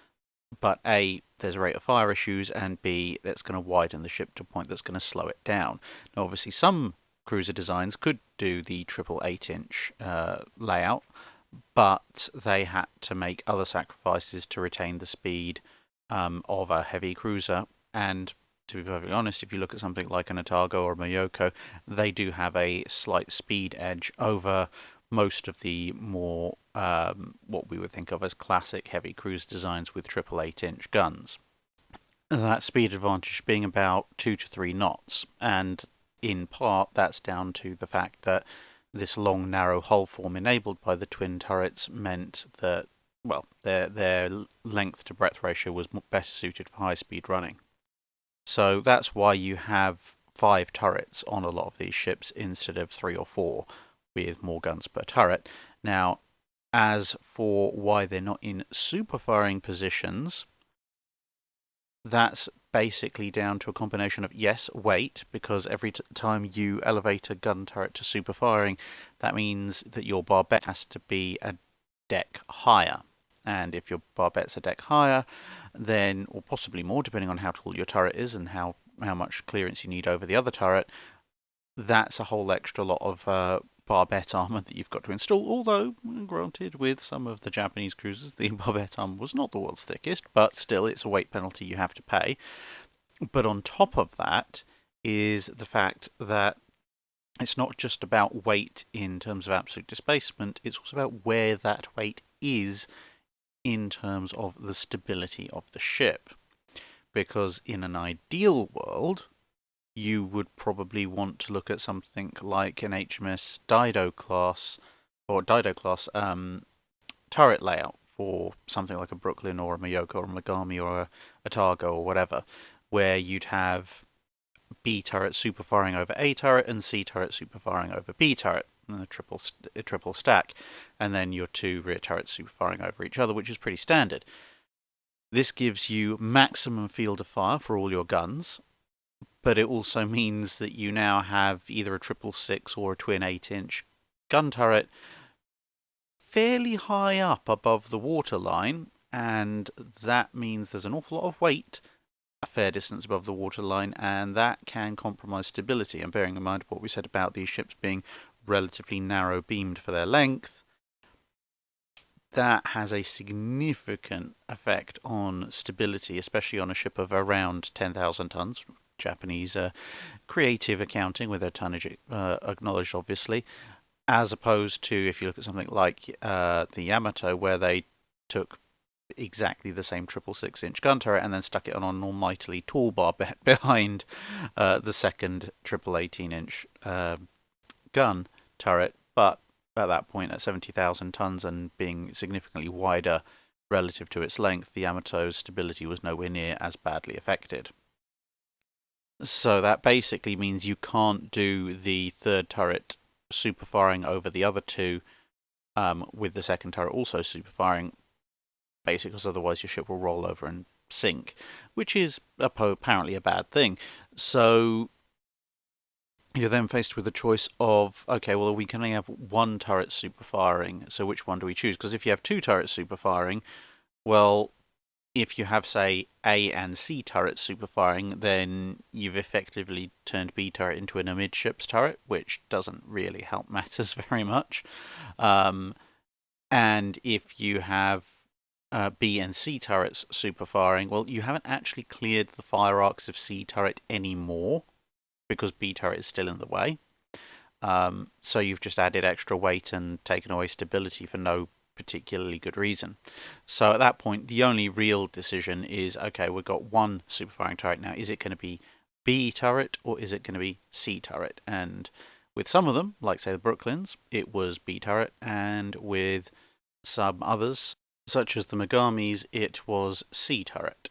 but A, there's rate of fire issues, and B, that's going to widen the ship to a point that's going to slow it down. Now, obviously, some cruiser designs could do the triple 8-inch layout, but they had to make other sacrifices to retain the speed of a heavy cruiser. And to be perfectly honest, if you look at something like an Otago or a Myoko, they do have a slight speed edge over most of the more what we would think of as classic heavy cruiser designs with triple 8-inch guns. That speed advantage being about 2 to 3 knots, and in part that's down to the fact that this long narrow hull form enabled by the twin turrets meant that, well, their length to breadth ratio was better suited for high speed running. So that's why you have 5 turrets on a lot of these ships instead of 3 or 4, with more guns per turret. Now, as for why they're not in super firing positions, that's basically down to a combination of, yes, weight, because every time you elevate a gun turret to super firing, that means that your barbette has to be a deck higher. And if your barbette's a deck higher, then, or possibly more, depending on how tall your turret is and how much clearance you need over the other turret, that's a whole extra lot of barbette armour that you've got to install, although, granted, with some of the Japanese cruisers, the barbette armour was not the world's thickest, but still, it's a weight penalty you have to pay. But on top of that is the fact that it's not just about weight in terms of absolute displacement, it's also about where that weight is in terms of the stability of the ship. Because in an ideal world, you would probably want to look at something like an HMS Dido class or Dido class turret layout for something like a Brooklyn or a Myoko or a Megami or a Otago or whatever, where you'd have B turret super firing over A turret and C turret super firing over B turret, a triple stack, and then your 2 rear turrets super firing over each other, which is pretty standard. This gives you maximum field of fire for all your guns, but it also means that you now have either a triple 6 or a twin 8-inch gun turret fairly high up above the waterline, and that means there's an awful lot of weight a fair distance above the waterline, and that can compromise stability. And bearing in mind what we said about these ships being relatively narrow beamed for their length, that has a significant effect on stability, especially on a ship of around 10,000 tons. Japanese creative accounting with their tonnage acknowledged, obviously, as opposed to if you look at something like the Yamato, where they took exactly the same triple 6-inch gun turret and then stuck it on an almightily tall bar behind the second triple 18-inch gun turret, but at that point, at 70,000 tons and being significantly wider relative to its length, the Yamato's stability was nowhere near as badly affected. So that basically means you can't do the third turret super firing over the other 2 with the second turret also super firing, basically because otherwise your ship will roll over and sink, which is apparently a bad thing. So you're then faced with the choice of, okay, well, we can only have 1 turret super firing, so which one do we choose? Because if you have 2 turrets super firing, well, if you have, say, A and C turrets super firing, then you've effectively turned B turret into an amidships turret, which doesn't really help matters very much. And if you have B and C turrets super firing, well, you haven't actually cleared the fire arcs of C turret anymore, because B turret is still in the way. So you've just added extra weight and taken away stability for no particularly good reason. So at that point, the only real decision is, okay, we've got 1 super firing turret now. Is it going to be B turret or is it going to be C turret? And with some of them, like say the Brooklyns, it was B turret, and with some others, such as the Megamis, it was C turret.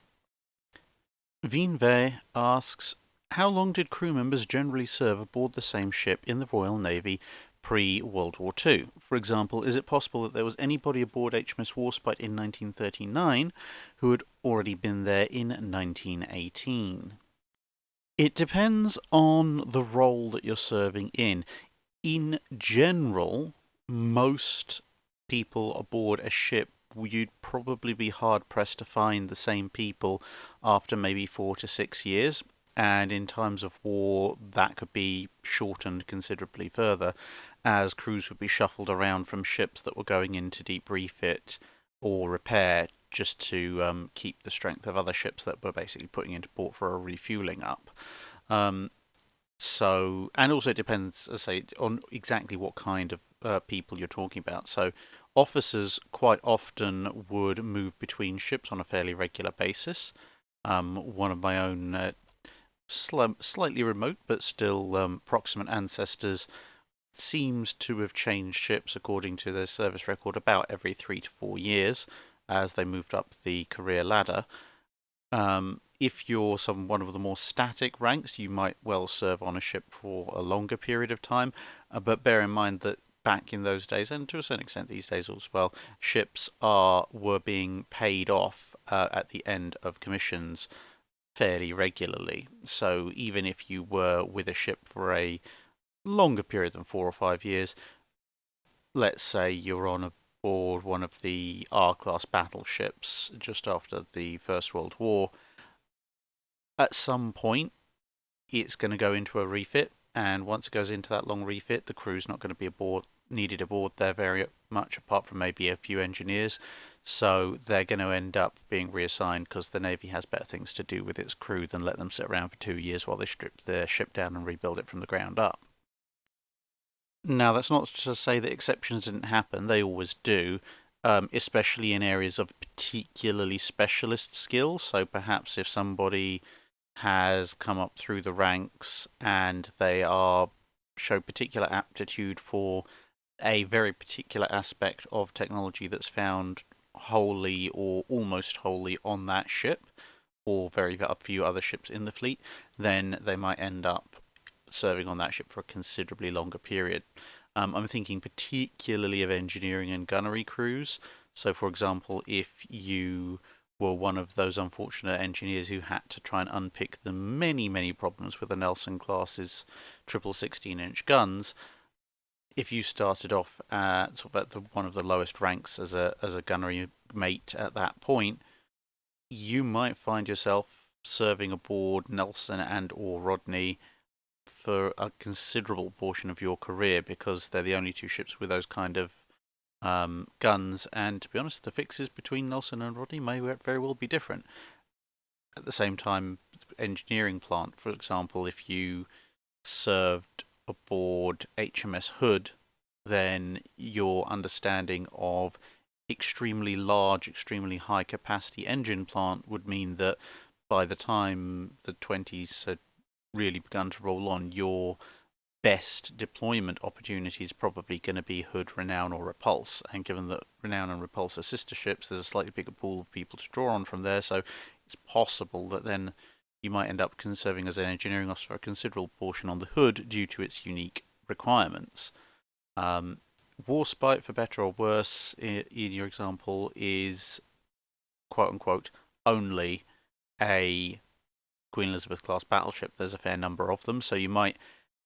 Vinve asks, How long did crew members generally serve aboard the same ship in the Royal Navy pre-World War II? For example, is it possible that there was anybody aboard HMS Warspite in 1939 who had already been there in 1918? It depends on the role that you're serving in. In general, most people aboard a ship, you'd probably be hard pressed to find the same people after maybe 4 to 6 years. And in times of war, that could be shortened considerably further, as crews would be shuffled around from ships that were going into deep refit or repair just to keep the strength of other ships that were basically putting into port for a refueling up. Um, and also it depends, as I say, on exactly what kind of people you're talking about. So, officers quite often would move between ships on a fairly regular basis. One of my own slightly remote but still proximate ancestors seems to have changed ships according to their service record about every 3 to 4 years as they moved up the career ladder. If you're one of the more static ranks, you might well serve on a ship for a longer period of time. But bear in mind that back in those days, and to a certain extent these days as well, ships were being paid off at the end of commissions fairly regularly. So even if you were with a ship for a longer period than 4 or 5 years, let's say you're on board one of the R-class battleships just after the First World War, at some point it's going to go into a refit, and once it goes into that long refit, the crew's not going to be needed aboard there very much, apart from maybe a few engineers. So they're going to end up being reassigned because the Navy has better things to do with its crew than let them sit around for 2 years while they strip their ship down and rebuild it from the ground up. Now, that's not to say that exceptions didn't happen, they always do, especially in areas of particularly specialist skills. So perhaps if somebody has come up through the ranks and they show particular aptitude for a very particular aspect of technology that's found wholly or almost wholly on that ship, or very few other ships in the fleet, then they might end up serving on that ship for a considerably longer period. I'm thinking particularly of engineering and gunnery crews. So, for example, if you were one of those unfortunate engineers who had to try and unpick the many, many problems with the Nelson class's triple 16-inch guns, if you started off at one of the lowest ranks as a gunnery mate at that point, you might find yourself serving aboard Nelson and or Rodney for a considerable portion of your career, because they're the only two ships with those kind of guns, and to be honest, the fixes between Nelson and Rodney may very well be different. At the same time, engineering plant, for example, if you served aboard HMS Hood, then your understanding of extremely large, extremely high capacity engine plant would mean that by the time the 20s had really begun to roll on, your best deployment opportunity is probably going to be Hood, Renown, or Repulse. And given that Renown and Repulse are sister ships, there's a slightly bigger pool of people to draw on from there. So it's possible that then you might end up serving as an engineering officer for a considerable portion on the Hood due to its unique requirements. Warspite, for better or worse, in your example, is quote unquote only a Queen Elizabeth class battleship. There's a fair number of them, so you might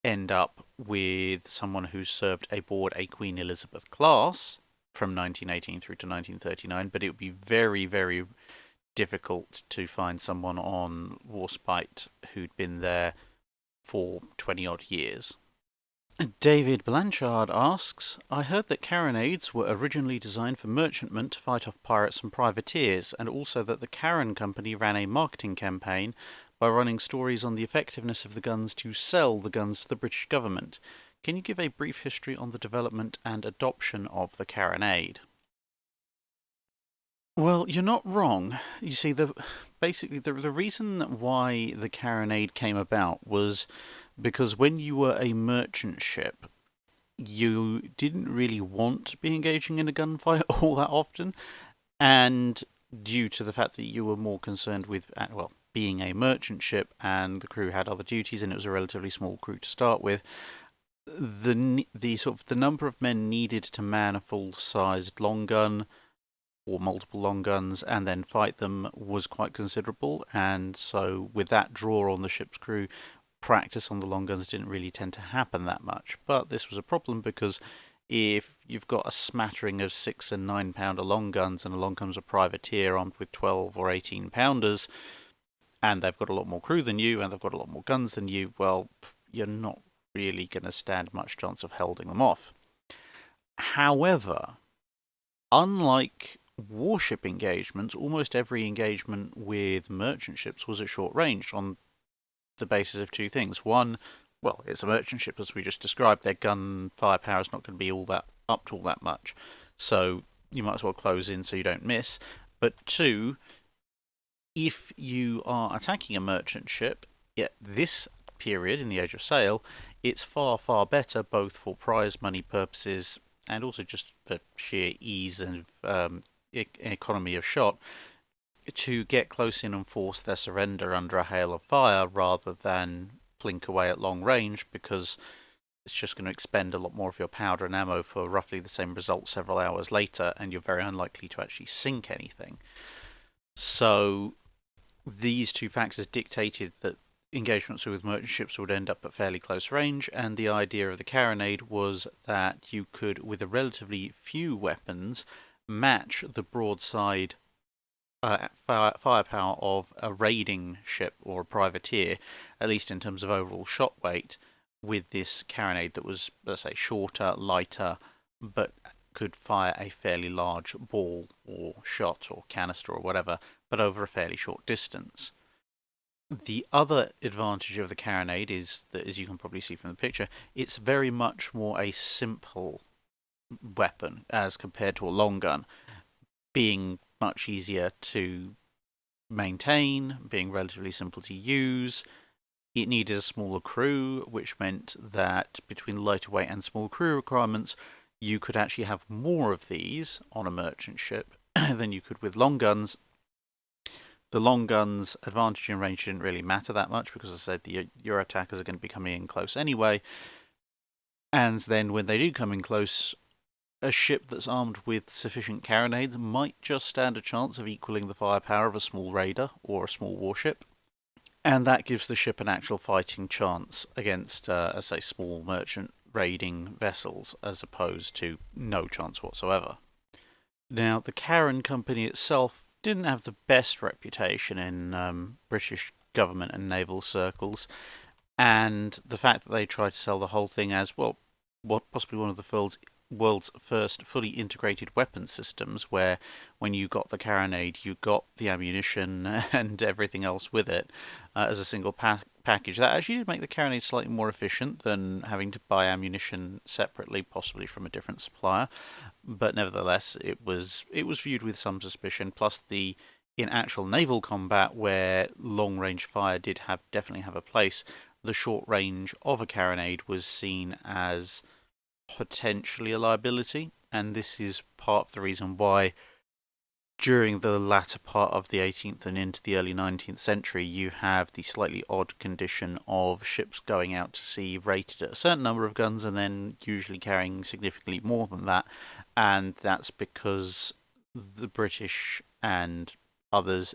end up with someone who's served aboard a Queen Elizabeth class from 1918 through to 1939, but it would be very, very difficult to find someone on Warspite who'd been there for 20 odd years. David Blanchard asks, I heard that carronades were originally designed for merchantmen to fight off pirates and privateers, and also that the Carron Company ran a marketing campaign by running stories on the effectiveness of the guns to sell the guns to the British government. Can you give a brief history on the development and adoption of the carronade? Well, you're not wrong. You see, basically the reason why the carronade came about was because when you were a merchant ship, you didn't really want to be engaging in a gunfight all that often, and due to the fact that you were more concerned with, well, being a merchant ship and the crew had other duties and it was a relatively small crew to start with, the sort of the number of men needed to man a full-sized long gun or multiple long guns and then fight them was quite considerable, and so with that draw on the ship's crew, practice on the long guns didn't really tend to happen that much. But this was a problem because if you've got a smattering of 6 and 9 pounder long guns and along comes a privateer armed with 12 or 18 pounders and they've got a lot more crew than you and they've got a lot more guns than you, well, you're not really going to stand much chance of holding them off. However, unlike warship engagements, almost every engagement with merchant ships was at short range on the basis of two things. One, well, it's a merchant ship, as we just described. Their gun firepower is not going to be all that up to all that much, so you might as well close in so you don't miss. But two, if you are attacking a merchant ship at this period in the Age of Sail, it's far, far better both for prize money purposes and also just for sheer ease and economy of shot to get close in and force their surrender under a hail of fire rather than plink away at long range, because it's just going to expend a lot more of your powder and ammo for roughly the same result several hours later, and you're very unlikely to actually sink anything. So these two factors dictated that engagements with merchant ships would end up at fairly close range, and the idea of the carronade was that you could, with a relatively few weapons, match the broadside firepower of a raiding ship or a privateer, at least in terms of overall shot weight, with this carronade that was, let's say, shorter, lighter, but could fire a fairly large ball or shot or canister or whatever, but over a fairly short distance. The other advantage of the carronade is that, as you can probably see from the picture, it's very much more a simple weapon as compared to a long gun, being much easier to maintain, being relatively simple to use. It needed a smaller crew, which meant that between lighter weight and small crew requirements, you could actually have more of these on a merchant ship than you could with long guns. The long guns' advantage in range didn't really matter that much because, as I said, your attackers are going to be coming in close anyway. And then when they do come in close, a ship that's armed with sufficient carronades might just stand a chance of equaling the firepower of a small raider or a small warship. And that gives the ship an actual fighting chance against, as I say, small merchant raiding vessels, as opposed to no chance whatsoever. Now, the Carron Company itself didn't have the best reputation in British government and naval circles, and the fact that they tried to sell the whole thing as, well, what possibly one of the world's first fully integrated weapon systems, where when you got the carronade, you got the ammunition and everything else with it as a single package. That actually did make the carronade slightly more efficient than having to buy ammunition separately, possibly from a different supplier. But nevertheless, it was viewed with some suspicion. Plus, in actual naval combat, where long range fire did definitely have a place, the short range of a carronade was seen as potentially a liability, and this is part of the reason why during the latter part of the 18th and into the early 19th century you have the slightly odd condition of ships going out to sea rated at a certain number of guns and then usually carrying significantly more than that, and that's because the British and others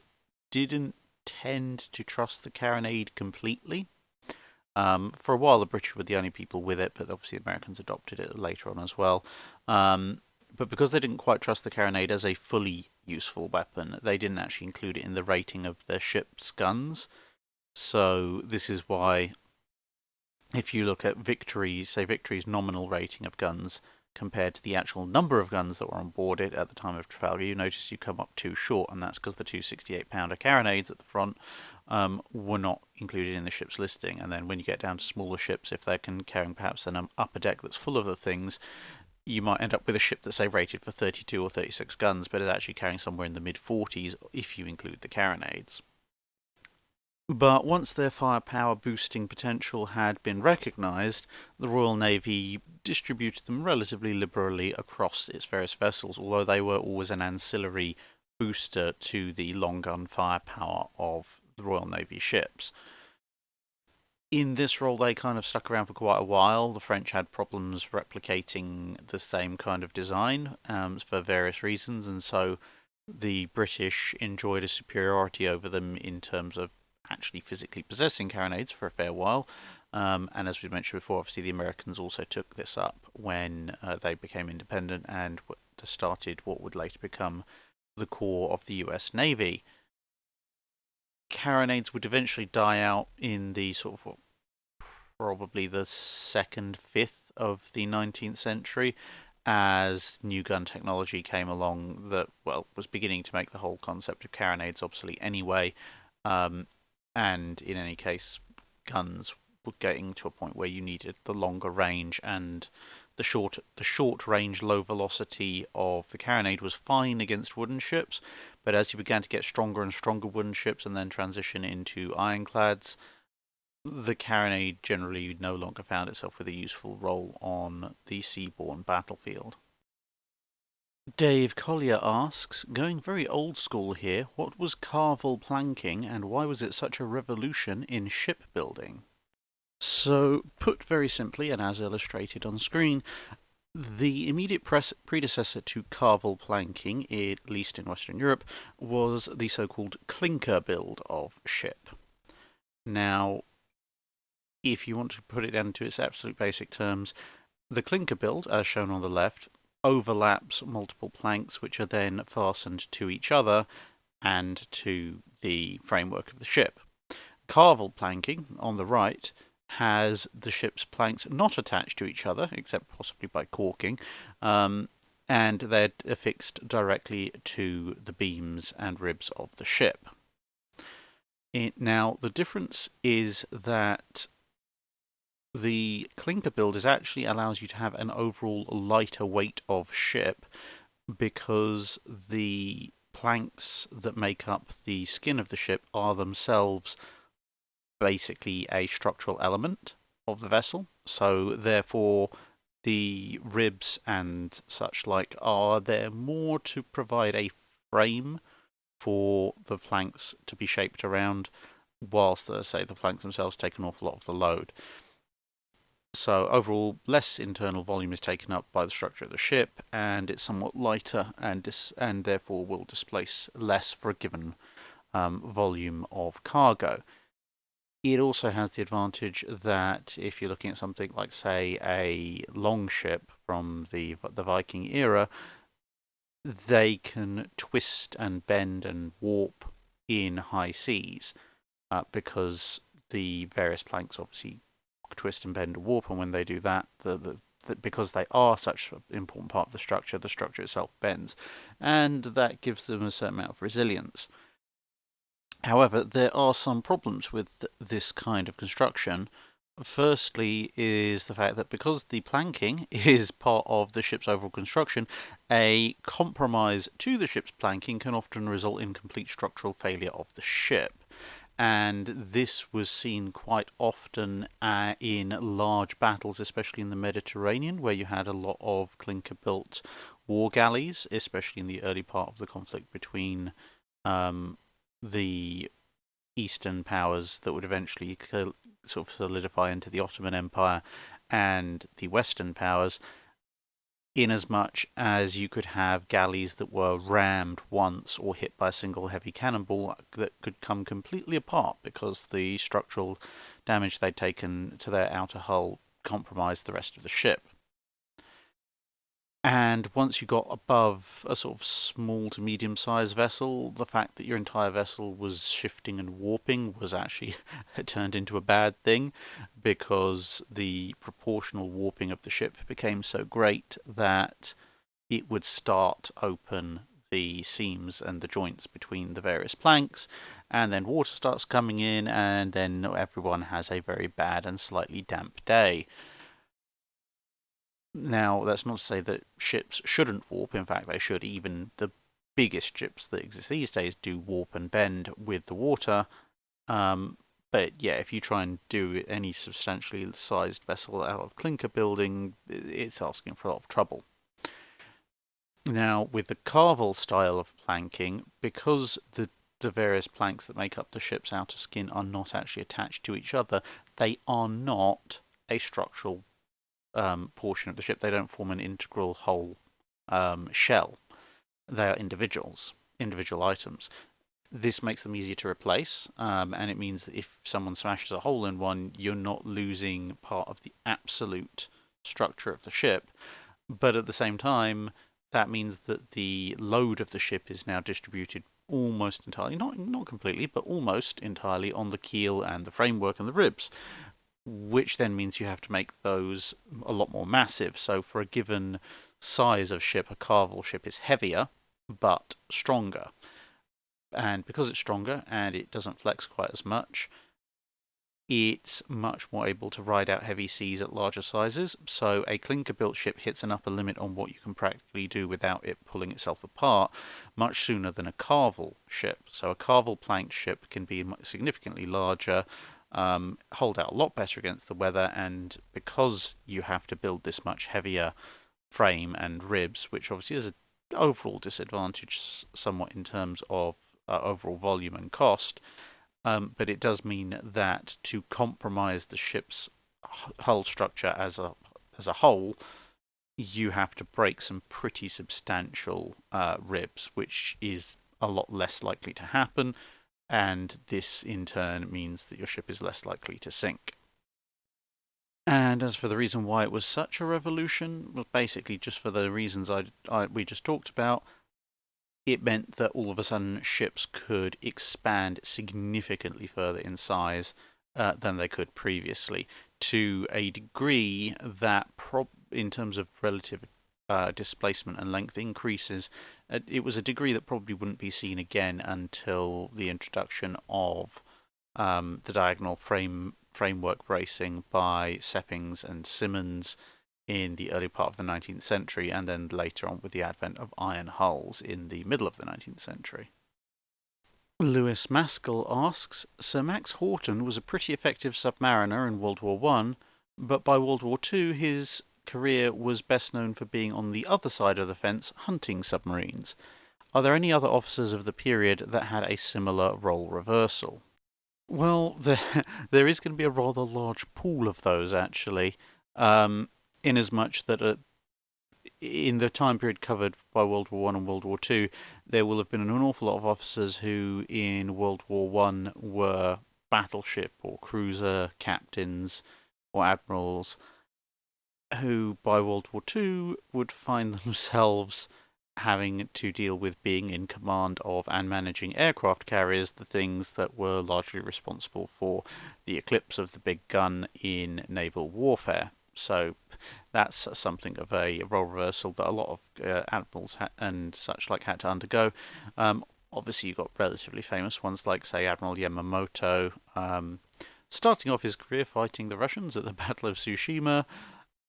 didn't tend to trust the carronade completely. For a while, the British were the only people with it, but obviously the Americans adopted it later on as well. But because they didn't quite trust the carronade as a fully useful weapon, they didn't actually include it in the rating of their ship's guns. So this is why, if you look at Victory's nominal rating of guns compared to the actual number of guns that were on board it at the time of Trafalgar, you notice you come up too short, and that's because the two 68-pounder carronades at the front were not included in the ship's listing. And then when you get down to smaller ships, if they're carrying perhaps an upper deck that's full of the things, you might end up with a ship that's, say, rated for 32 or 36 guns, but is actually carrying somewhere in the mid-40s if you include the carronades. But once their firepower boosting potential had been recognised, the Royal Navy distributed them relatively liberally across its various vessels, although they were always an ancillary booster to the long gun firepower of the Royal Navy ships. In this role, they kind of stuck around for quite a while. The French had problems replicating the same kind of design for various reasons, and so the British enjoyed a superiority over them in terms of actually physically possessing carronades for a fair while. And as we mentioned before, obviously the Americans also took this up when they became independent and started what would later become the core of the US Navy. Carronades would eventually die out in the sort of probably the second fifth of the 19th century as new gun technology came along that, well, was beginning to make the whole concept of carronades obsolete anyway. And in any case, guns were getting to a point where you needed the longer range, and the short range, low velocity of the carronade was fine against wooden ships, but as you began to get stronger and stronger wooden ships and then transition into ironclads, the carronade generally no longer found itself with a useful role on the seaborne battlefield. Dave Collier asks, going very old school here, what was Carvel Planking and why was it such a revolution in shipbuilding? So, put very simply, and as illustrated on screen, the immediate predecessor to Carvel Planking, at least in Western Europe, was the so-called clinker build of ship. Now, if you want to put it down to its absolute basic terms, the clinker build, as shown on the left, overlaps multiple planks which are then fastened to each other and to the framework of the ship. Carvel planking, on the right, has the ship's planks not attached to each other, except possibly by caulking, and they're affixed directly to the beams and ribs of the ship. Now, the difference is that the clinker build actually allows you to have an overall lighter weight of ship because the planks that make up the skin of the ship are themselves basically a structural element of the vessel. So therefore the ribs and such like are there more to provide a frame for the planks to be shaped around, whilst, say, the planks themselves take an awful lot of the load. So overall, less internal volume is taken up by the structure of the ship, and it's somewhat lighter, and therefore will displace less for a given volume of cargo. It also has the advantage that if you're looking at something like, say, a longship from the Viking era, they can twist and bend and warp in high seas because the various planks obviously twist and bend and warp, and when they do that, because they are such an important part of the structure itself bends, and that gives them a certain amount of resilience. However, there are some problems with this kind of construction. Firstly is the fact that because the planking is part of the ship's overall construction, a compromise to the ship's planking can often result in complete structural failure of the ship. And this was seen quite often in large battles, especially in the Mediterranean, where you had a lot of clinker-built war galleys, especially in the early part of the conflict between the Eastern powers that would eventually sort of solidify into the Ottoman Empire and the Western powers, inasmuch as you could have galleys that were rammed once or hit by a single heavy cannonball that could come completely apart because the structural damage they'd taken to their outer hull compromised the rest of the ship. And once you got above a sort of small to medium-sized vessel, the fact that your entire vessel was shifting and warping was actually turned into a bad thing, because the proportional warping of the ship became so great that it would start open the seams and the joints between the various planks, and then water starts coming in, and then everyone has a very bad and slightly damp day. Now, that's not to say that ships shouldn't warp. In fact, they should. Even the biggest ships that exist these days do warp and bend with the water. But yeah, if you try and do any substantially sized vessel out of clinker building, it's asking for a lot of trouble. Now, with the Carvel style of planking, because the the various planks that make up the ship's outer skin are not actually attached to each other, they are not a structural portion of the ship. They don't form an integral whole shell. They are individual items. This makes them easier to replace, and it means that if someone smashes a hole in one, you're not losing part of the absolute structure of the ship. But at the same time, that means that the load of the ship is now distributed almost entirely, not completely, but almost entirely on the keel and the framework and the ribs, which then means you have to make those a lot more massive. So for a given size of ship, a Carvel ship is heavier, but stronger. And because it's stronger and it doesn't flex quite as much, it's much more able to ride out heavy seas at larger sizes. So a clinker-built ship hits an upper limit on what you can practically do without it pulling itself apart much sooner than a Carvel ship. So a Carvel planked ship can be significantly larger, hold out a lot better against the weather, and because you have to build this much heavier frame and ribs, which obviously is an overall disadvantage somewhat in terms of overall volume and cost, but it does mean that to compromise the ship's hull structure as a whole, you have to break some pretty substantial ribs, which is a lot less likely to happen, and this in turn means that your ship is less likely to sink. And as for the reason why it was such a revolution, was basically just for the reasons we just talked about. It meant that all of a sudden ships could expand significantly further in size than they could previously, to a degree that, in terms of relative displacement and length increases, it was a degree that probably wouldn't be seen again until the introduction of the diagonal framework bracing by Seppings and Simmons in the early part of the 19th century, and then later on with the advent of iron hulls in the middle of the 19th century. Lewis Maskell asks, Sir Max Horton was a pretty effective submariner in World War I, but by World War II his career was best known for being on the other side of the fence, hunting submarines. Are there any other officers of the period that had a similar role reversal? Well, there is going to be a rather large pool of those, actually. Inasmuch that in the time period covered by World War I and World War II, there will have been an awful lot of officers who in World War I were battleship or cruiser captains or admirals, who by World War II would find themselves having to deal with being in command of and managing aircraft carriers, the things that were largely responsible for the eclipse of the big gun in naval warfare. So that's something of a role reversal that a lot of admirals and such like had to undergo. Obviously, you've got relatively famous ones like, say, Admiral Yamamoto, starting off his career fighting the Russians at the Battle of Tsushima.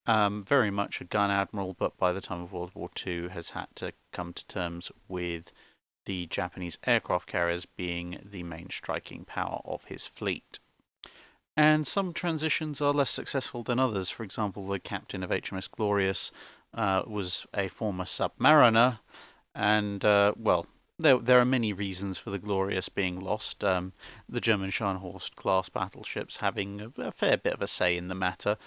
Very much a gun admiral, but by the time of World War II has had to come to terms with the Japanese aircraft carriers being the main striking power of his fleet. And some transitions are less successful than others. For example, the captain of HMS Glorious was a former submariner, and, well, there are many reasons for the Glorious being lost. The German Scharnhorst class battleships having a fair bit of a say in the matter.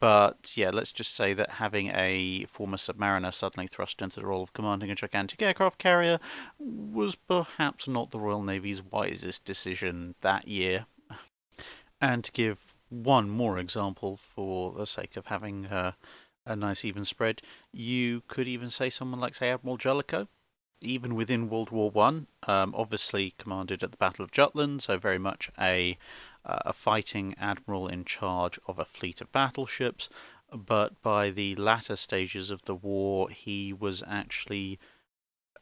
But yeah, let's just say that having a former submariner suddenly thrust into the role of commanding a gigantic aircraft carrier was perhaps not the Royal Navy's wisest decision that year. And to give one more example for the sake of having a nice even spread, you could even say someone like, say, Admiral Jellicoe. Even within World War I, obviously commanded at the Battle of Jutland, so very much a fighting admiral in charge of a fleet of battleships. But by the latter stages of the war, he was actually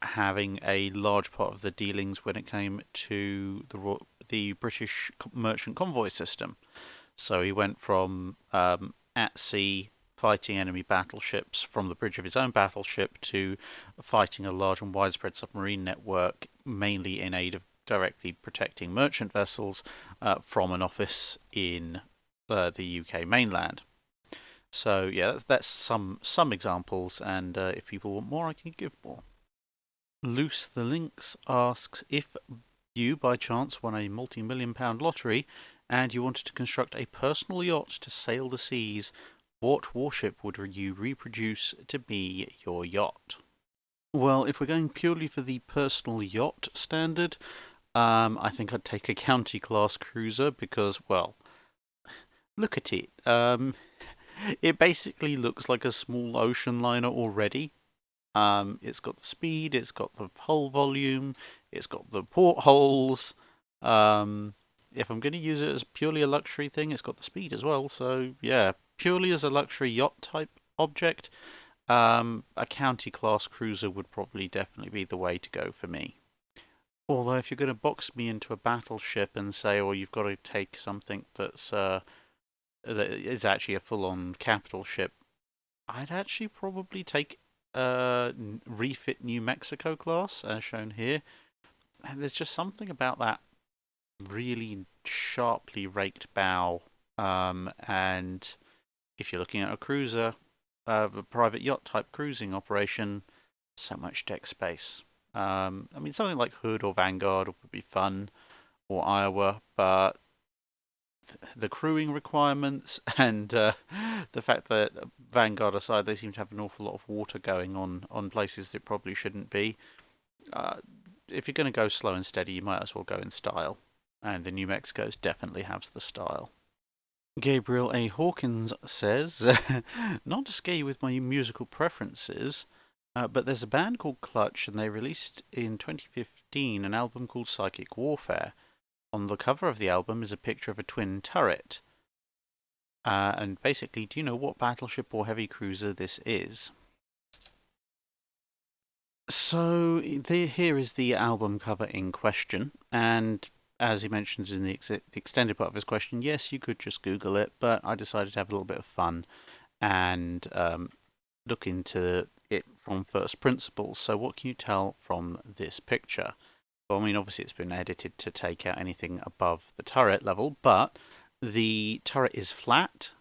having a large part of the dealings when it came to the British merchant convoy system. So he went from at sea fighting enemy battleships from the bridge of his own battleship to fighting a large and widespread submarine network, mainly in aid of directly protecting merchant vessels from an office in the UK mainland. So yeah, that's some examples, and if people want more, I can give more. Loose the Lynx asks, if you by chance won a multi-million-pound lottery and you wanted to construct a personal yacht to sail the seas, what warship would you reproduce to be your yacht? Well, if we're going purely for the personal yacht standard, I think I'd take a county class cruiser because, well, look at it. It basically looks like a small ocean liner already. It's got the speed, it's got the hull volume, it's got the portholes. If I'm going to use it as purely a luxury thing, it's got the speed as well. So yeah, purely as a luxury yacht type object, a county class cruiser would probably definitely be the way to go for me. Although if you're going to box me into a battleship and say, "Oh, you've got to take something that is actually a full-on capital ship," I'd actually probably take refit New Mexico class, as shown here. And there's just something about that really sharply raked bow. And if you're looking at a cruiser, a private yacht type cruising operation, so much deck space. I mean, something like Hood or Vanguard would be fun, or Iowa, but the crewing requirements and the fact that Vanguard aside, they seem to have an awful lot of water going on places that probably shouldn't be. If you're going to go slow and steady, you might as well go in style. And the New Mexico's definitely has the style. Gabriel A. Hawkins says, not to scare you with my musical preferences, but there's a band called Clutch, and they released in 2015 an album called Psychic Warfare. On the cover of the album is a picture of a twin turret. And basically, do you know what battleship or heavy cruiser this is? So here is the album cover in question, and as he mentions in the extended part of his question, yes, you could just Google it, but I decided to have a little bit of fun and look into it from first principles. So what can you tell from this picture? Well, I mean, obviously it's been edited to take out anything above the turret level, but the turret is flat,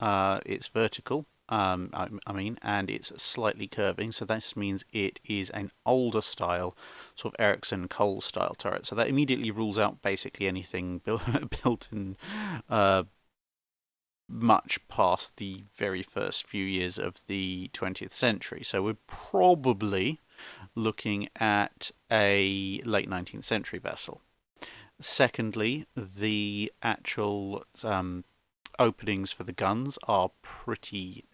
it's vertical, I mean, and it's slightly curving, so this means it is an older style, sort of Ericsson Cole style turret. So that immediately rules out basically anything built in much past the very first few years of the 20th century. So we're probably looking at a late 19th century vessel. Secondly, the actual openings for the guns are pretty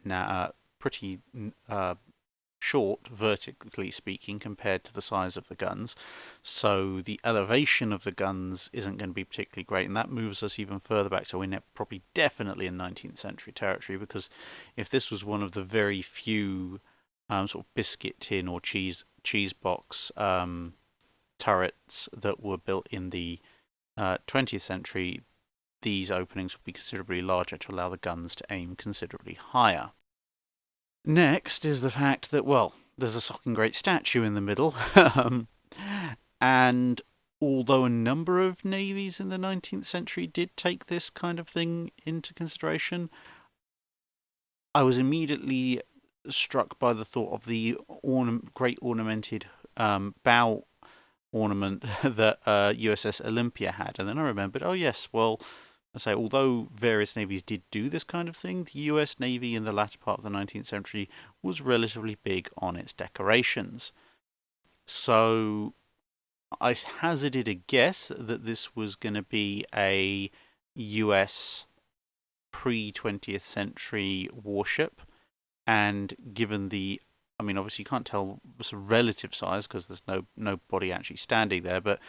short, vertically speaking, compared to the size of the guns. So the elevation of the guns isn't going to be particularly great, and that moves us even further back. So we're probably definitely in 19th century territory, because if this was one of the very few sort of biscuit tin or cheese box turrets that were built in the 20th century, these openings would be considerably larger to allow the guns to aim considerably higher. Next is the fact that, well, there's a Socking Great statue in the middle, and although a number of navies in the 19th century did take this kind of thing into consideration, I was immediately struck by the thought of the great ornamented bow ornament that USS Olympia had. And then I remembered, oh yes, well, I say, although various navies did do this kind of thing, the US Navy in the latter part of the 19th century was relatively big on its decorations. So I hazarded a guess that this was going to be a US pre-20th century warship, and given the, I mean, obviously you can't tell the relative size because there's no body actually standing there, but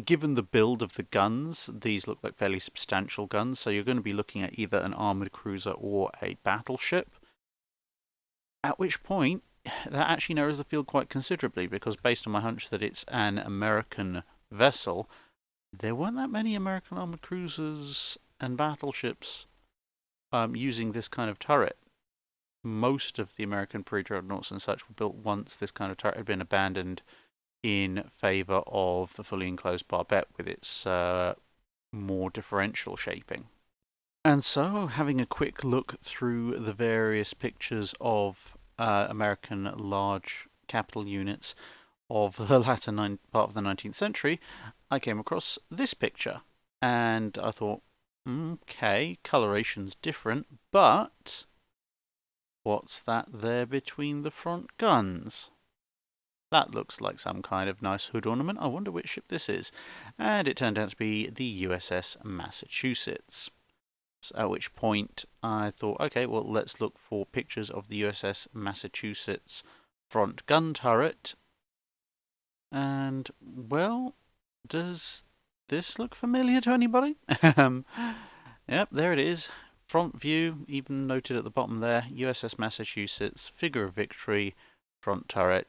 given the build of the guns, these look like fairly substantial guns, so you're going to be looking at either an armoured cruiser or a battleship, at which point that actually narrows the field quite considerably, because based on my hunch that it's an American vessel, there weren't that many American armoured cruisers and battleships using this kind of turret. Most of the American pre-dreadnoughts and such were built once this kind of turret had been abandoned in favour of the fully enclosed barbette with its more differential shaping. And so, having a quick look through the various pictures of American large capital units of the latter part of the 19th century, I came across this picture, and I thought, okay, coloration's different, but what's that there between the front guns? That looks like some kind of nice hood ornament. I wonder which ship this is. And it turned out to be the USS Massachusetts. So at which point I thought, okay, well, let's look for pictures of the USS Massachusetts front gun turret. And, well, does this look familiar to anybody? Yep, there it is. Front view, even noted at the bottom there, USS Massachusetts, figure of victory, front turret.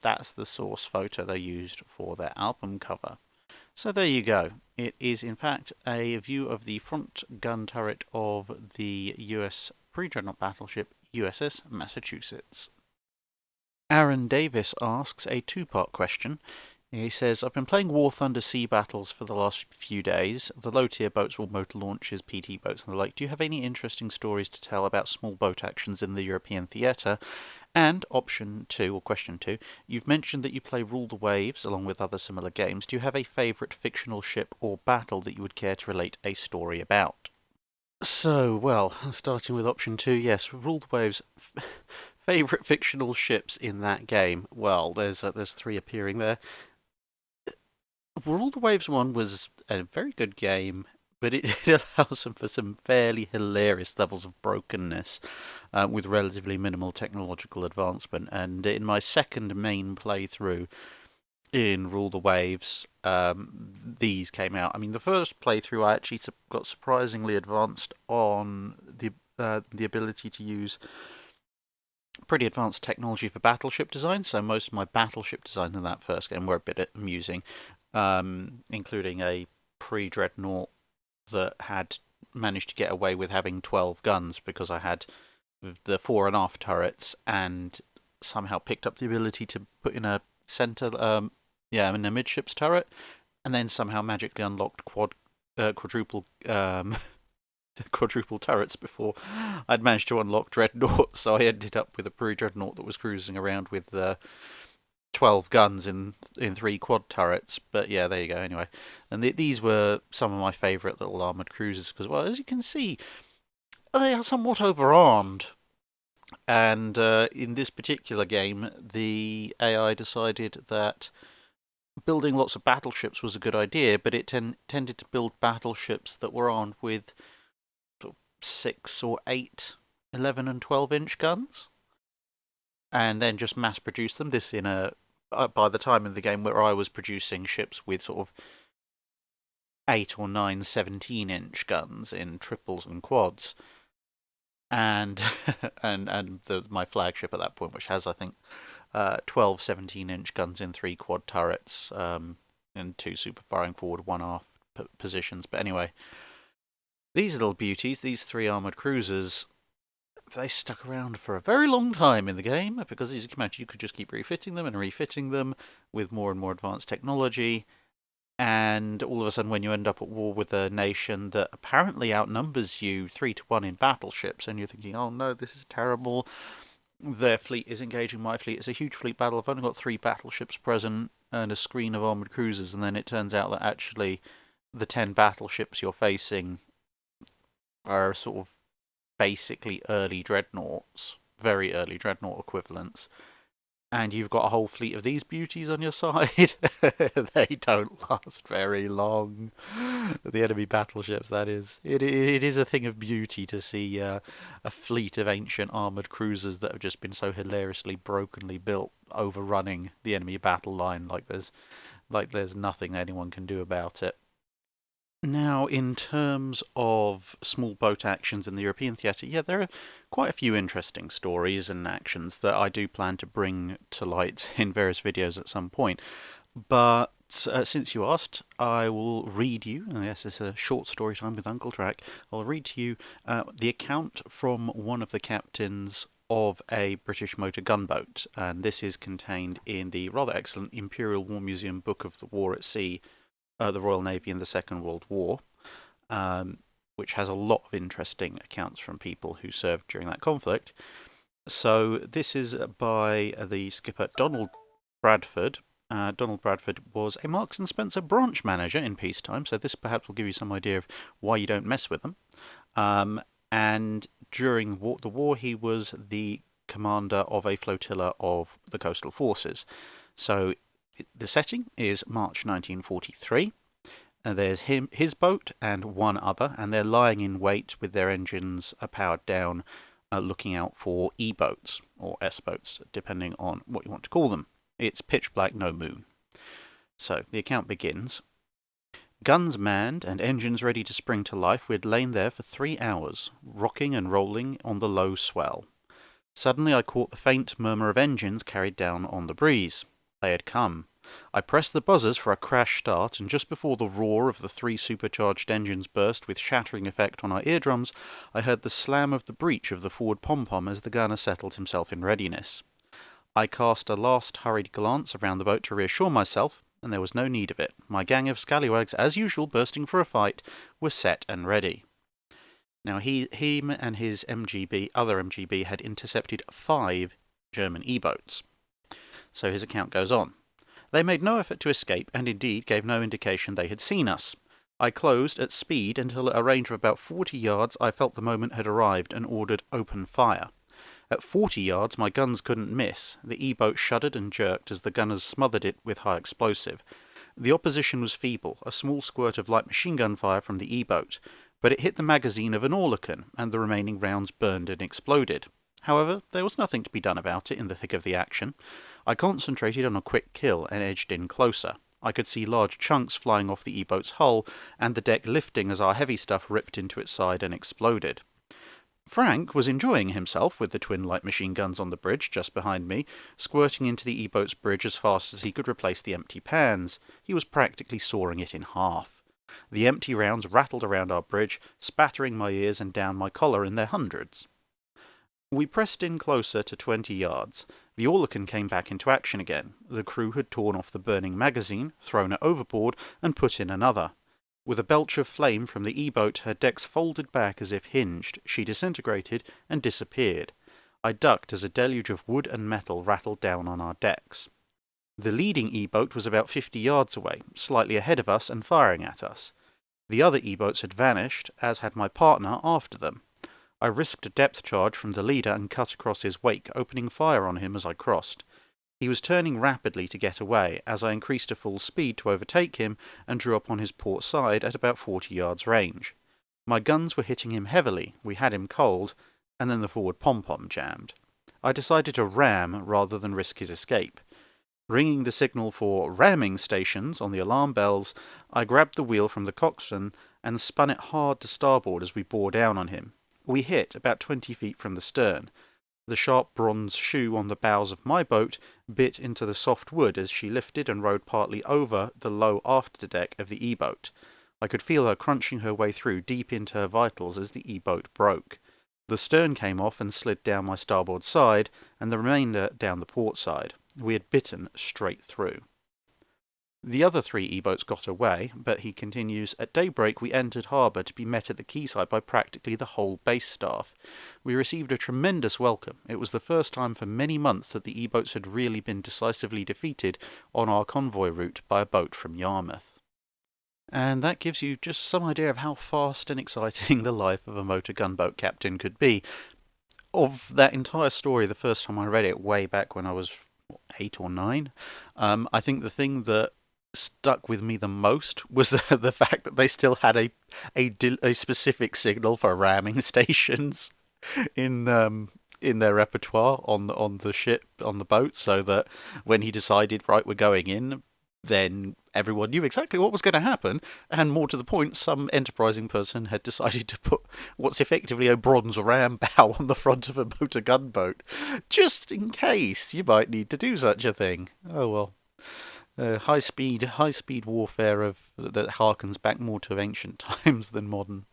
That's the source photo they used for their album cover. So there you go. It is in fact a view of the front gun turret of the US pre-dreadnought battleship USS Massachusetts. Aaron Davis asks a two-part question. He says, I've been playing War Thunder sea battles for the last few days. The low-tier boats or motor launches, PT boats and the like. Do you have any interesting stories to tell about small boat actions in the European theatre? And option 2, or question 2, you've mentioned that you play Rule the Waves along with other similar games. Do you have a favourite fictional ship or battle that you would care to relate a story about? So, well, starting with option 2, yes, Rule the Waves. Favourite fictional ships in that game? Well, there's 3 appearing there. Rule the Waves 1 was a very good game, but it allows for some fairly hilarious levels of brokenness with relatively minimal technological advancement. And in my second main playthrough in Rule the Waves, these came out. I mean, the first playthrough I actually got surprisingly advanced on the ability to use pretty advanced technology for battleship design, so most of my battleship designs in that first game were a bit amusing, including a pre-dreadnought that had managed to get away with having 12 guns because I had the fore and aft turrets and somehow picked up the ability to put in a center, in a midships turret, and then somehow magically unlocked quadruple quadruple turrets before I'd managed to unlock dreadnoughts, so I ended up with a pre-dreadnought that was cruising around with 12 guns in 3 quad turrets. But yeah, there you go. Anyway, and these were some of my favourite little armoured cruisers because, well, as you can see, they are somewhat overarmed. And in this particular game, the AI decided that building lots of battleships was a good idea, but it tended to build battleships that were armed with 6 or 8, 11 and 12-inch guns, and then just mass produce them. This in a by the time in the game where I was producing ships with sort of 8 or 9 17-inch guns in triples and quads, and my flagship at that point, which has I think 12 17-inch guns in 3 quad turrets, and 2 super firing forward, 1 aft positions. But anyway, these little beauties, these 3 armoured cruisers, they stuck around for a very long time in the game because, as you can imagine, you could just keep refitting them and refitting them with more and more advanced technology. And all of a sudden, when you end up at war with a nation that apparently outnumbers you 3-1 in battleships, and you're thinking, oh no, this is terrible. Their fleet is engaging my fleet. It's a huge fleet battle. I've only got 3 battleships present and a screen of armoured cruisers. And then it turns out that actually the 10 battleships you're facing are sort of basically early dreadnoughts, very early dreadnought equivalents, and you've got a whole fleet of these beauties on your side. They don't last very long. The enemy battleships, that is. It is a thing of beauty to see a fleet of ancient armoured cruisers that have just been so hilariously brokenly built, overrunning the enemy battle line like there's nothing anyone can do about it. Now, in terms of small boat actions in the European theatre, yeah, there are quite a few interesting stories and actions that I do plan to bring to light in various videos at some point. But since you asked, I will read you, yes, it's a short story time with Uncle Drac, I'll read to you the account from one of the captains of a British motor gunboat. And this is contained in the rather excellent Imperial War Museum Book of the War at Sea, the Royal Navy in the Second World War, which has a lot of interesting accounts from people who served during that conflict. So this is by the skipper Donald Bradford, Donald Bradford was a Marks and Spencer branch manager in peacetime, so this perhaps will give you some idea of why you don't mess with them. And during the war, he was the commander of a flotilla of the coastal forces. So the setting is March 1943. There's his boat and one other, and they're lying in wait with their engines powered down, looking out for E-boats, or S-boats, depending on what you want to call them. It's pitch black, no moon. So the account begins. Guns manned and engines ready to spring to life, we had lain there for 3 hours, rocking and rolling on the low swell. Suddenly I caught the faint murmur of engines carried down on the breeze. They had come. I pressed the buzzers for a crash start, and just before the roar of the 3 supercharged engines burst with shattering effect on our eardrums, I heard the slam of the breech of the forward pom-pom as the gunner settled himself in readiness. I cast a last hurried glance around the boat to reassure myself, and there was no need of it. My gang of scallywags, as usual, bursting for a fight, were set and ready. Now, he and his other MGB, had intercepted 5 German E-boats. So his account goes on. They made no effort to escape, and indeed gave no indication they had seen us. I closed at speed until at a range of about 40 yards I felt the moment had arrived and ordered open fire. At 40 yards my guns couldn't miss. The E-boat shuddered and jerked as the gunners smothered it with high explosive. The opposition was feeble, a small squirt of light machine gun fire from the E-boat, but it hit the magazine of an Orlecan, and the remaining rounds burned and exploded. However, there was nothing to be done about it in the thick of the action. I concentrated on a quick kill and edged in closer. I could see large chunks flying off the E-boat's hull, and the deck lifting as our heavy stuff ripped into its side and exploded. Frank was enjoying himself with the twin light machine guns on the bridge just behind me, squirting into the E-boat's bridge as fast as he could replace the empty pans. He was practically sawing it in half. The empty rounds rattled around our bridge, spattering my ears and down my collar in their hundreds. We pressed in closer to 20 yards. The Orlecan came back into action again. The crew had torn off the burning magazine, thrown it overboard, and put in another. With a belch of flame from the E-boat, her decks folded back as if hinged. She disintegrated and disappeared. I ducked as a deluge of wood and metal rattled down on our decks. The leading E-boat was about 50 yards away, slightly ahead of us and firing at us. The other E-boats had vanished, as had my partner after them. I risked a depth charge from the leader and cut across his wake, opening fire on him as I crossed. He was turning rapidly to get away, as I increased to full speed to overtake him and drew up on his port side at about 40 yards range. My guns were hitting him heavily, we had him cold, and then the forward pom-pom jammed. I decided to ram rather than risk his escape. Ringing the signal for ramming stations on the alarm bells, I grabbed the wheel from the coxswain and spun it hard to starboard as we bore down on him. We hit about 20 feet from the stern. The sharp bronze shoe on the bows of my boat bit into the soft wood as she lifted and rode partly over the low afterdeck of the E-boat. I could feel her crunching her way through deep into her vitals as the E-boat broke. The stern came off and slid down my starboard side, and the remainder down the port side. We had bitten straight through. The other 3 E-boats got away, but he continues, at daybreak we entered harbour to be met at the quayside by practically the whole base staff. We received a tremendous welcome. It was the first time for many months that the E-boats had really been decisively defeated on our convoy route by a boat from Yarmouth. And that gives you just some idea of how fast and exciting the life of a motor gunboat captain could be. Of that entire story, the first time I read it, way back when I was 8 or 9, I think the thing that stuck with me the most was the fact that they still had a specific signal for ramming stations in their repertoire on the ship, on the boat, so that when he decided, right, we're going in, then everyone knew exactly what was going to happen, and more to the point, some enterprising person had decided to put what's effectively a bronze ram bow on the front of a motor gunboat, just in case you might need to do such a thing. Oh well. High speed warfare that harkens back more to ancient times than modern.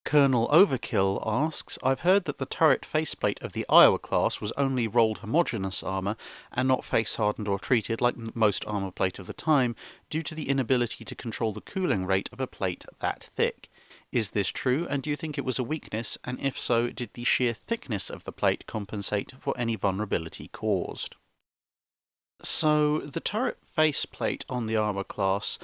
Colonel Overkill asks, I've heard that the turret faceplate of the Iowa class was only rolled homogeneous armour and not face hardened or treated like most armour plate of the time due to the inability to control the cooling rate of a plate that thick. Is this true, and do you think it was a weakness, and if so, did the sheer thickness of the plate compensate for any vulnerability caused? So the turret faceplate on the armour class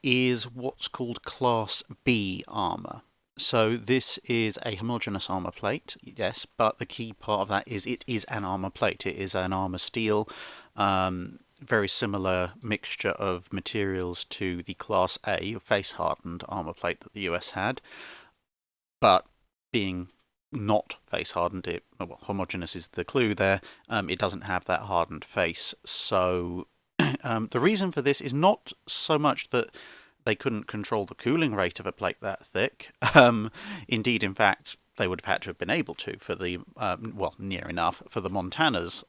is what's called Class B armour. So this is a homogeneous armour plate, yes, but the key part of that is it is an armour plate. It is an armour steel, very similar mixture of materials to the Class A face-hardened armour plate that the US had, but being not face hardened, well, homogeneous is the clue there. It doesn't have that hardened face. So the reason for this is not so much that they couldn't control the cooling rate of a plate that thick. Indeed, in fact, they would have had to have been able to for the well, near enough for the Montana's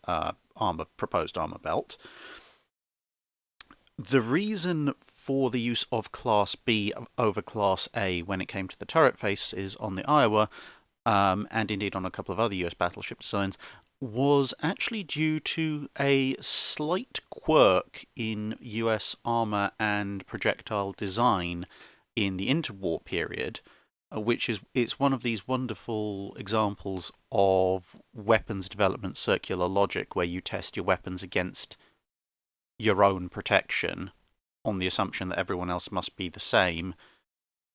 proposed armor belt. The reason for the use of Class B over Class A when it came to the turret faces on the Iowa, and indeed on a couple of other US battleship designs, was actually due to a slight quirk in US armour and projectile design in the interwar period, which is it's one of these wonderful examples of weapons development circular logic where you test your weapons against your own protection on the assumption that everyone else must be the same,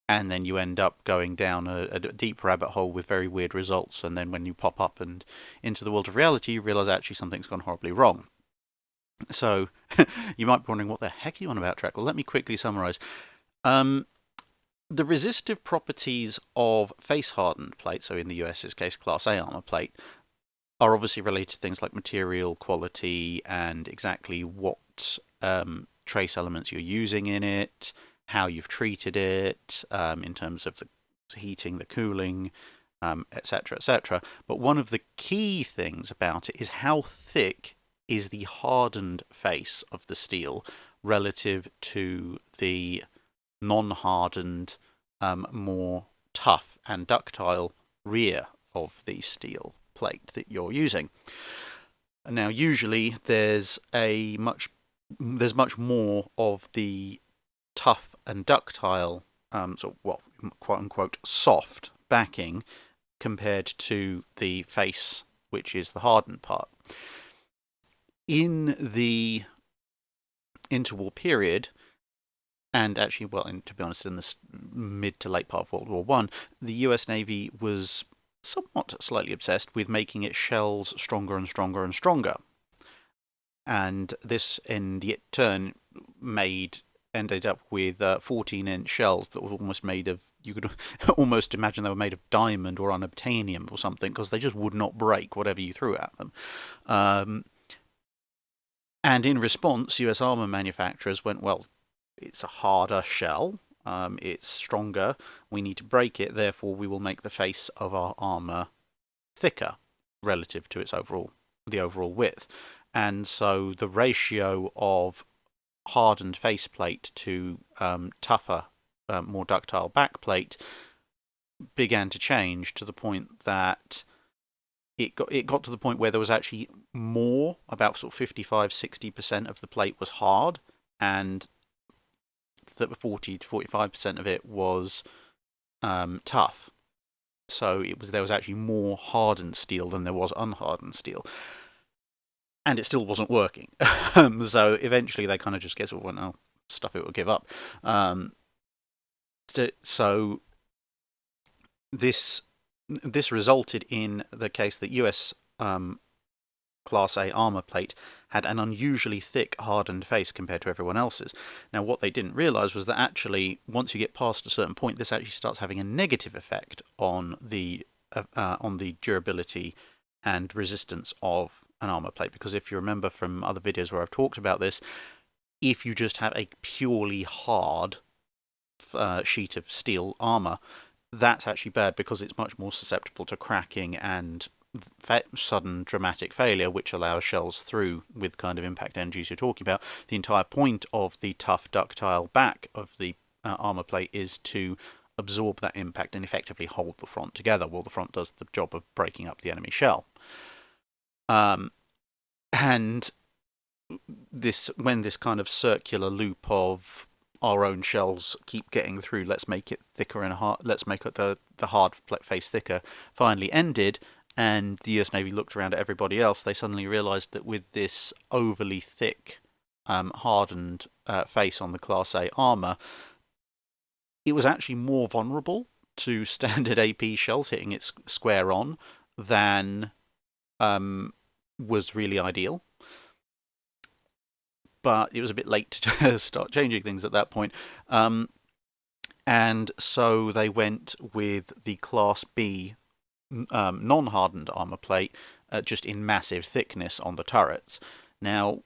and then you end up going down a deep rabbit hole with very weird results, and then when you pop up and into the world of reality, you realise actually something's gone horribly wrong. So you might be wondering, what the heck are you on about, Track? Well, let me quickly summarise. The resistive properties of face-hardened plate, so in the US's case, Class A armour plate, are obviously related to things like material quality and exactly what trace elements you're using in it, how you've treated it in terms of the heating, the cooling, etc., etc. But one of the key things about it is how thick is the hardened face of the steel relative to the non-hardened, more tough and ductile rear of the steel plate that you're using. Now, usually there's much more of the tough and ductile, quote unquote, soft backing compared to the face, which is the hardened part. In the interwar period, and actually, well, to be honest, in the mid to late part of World War I, the US Navy was somewhat slightly obsessed with making its shells stronger and stronger and stronger. And this, in the turn, ended up with 14-inch shells that were almost made of, you could almost imagine they were made of diamond or unobtainium or something, because they just would not break whatever you threw at them. And in response, US armour manufacturers went, well, it's a harder shell, it's stronger, we need to break it, therefore we will make the face of our armour thicker relative to the overall width. And so the ratio of hardened faceplate to tougher, more ductile backplate began to change to the point that it got to the point where there was actually more, about sort of 55-60% of the plate was hard, and that 40 to 45% of it was tough. So there was actually more hardened steel than there was unhardened steel, and it still wasn't working. So eventually they kind of just went, oh, stuff it, will give up. So this resulted in the case that US Class A armour plate had an unusually thick, hardened face compared to everyone else's. Now, what they didn't realise was that actually, once you get past a certain point, this actually starts having a negative effect on the durability and resistance of an armour plate. Because if you remember from other videos where I've talked about this, if you just have a purely hard sheet of steel armour, that's actually bad because it's much more susceptible to cracking and sudden dramatic failure, which allows shells through with kind of impact energies you're talking about. The entire point of the tough ductile back of the armour plate is to absorb that impact and effectively hold the front together, while the front does the job of breaking up the enemy shell. And when this kind of circular loop of our own shells keep getting through, let's make it thicker and hard, let's make it the hard face thicker, finally ended, and the US Navy looked around at everybody else, they suddenly realised that with this overly thick, hardened face on the Class A armour, it was actually more vulnerable to standard AP shells hitting it square on than was really ideal. But it was a bit late to start changing things at that point. And so they went with the Class B non-hardened armour plate, just in massive thickness on the turrets. Now,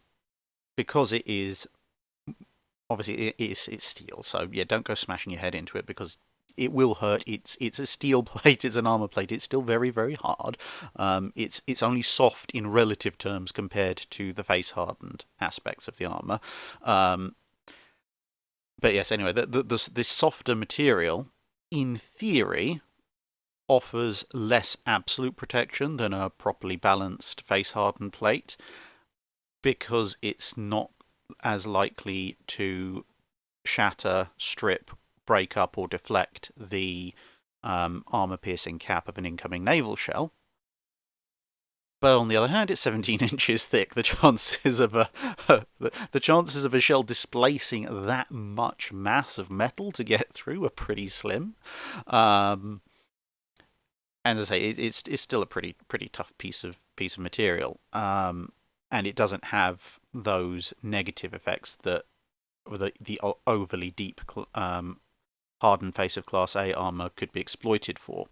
because it is obviously it's steel, so yeah, don't go smashing your head into it because it will hurt. It's a steel plate, it's an armour plate. It's still very, very hard. It's only soft in relative terms compared to the face hardened aspects of the armour. But yes, anyway, this softer material, in theory, offers less absolute protection than a properly balanced face hardened plate because it's not as likely to shatter, strip, break up, or deflect the armor piercing cap of an incoming naval shell. But on the other hand, it's 17 inches thick. The chances of a shell displacing that much mass of metal to get through are pretty slim. And as I say, it's still a pretty tough piece of material, and it doesn't have those negative effects that the overly deep hardened face of Class A armor could be exploited for.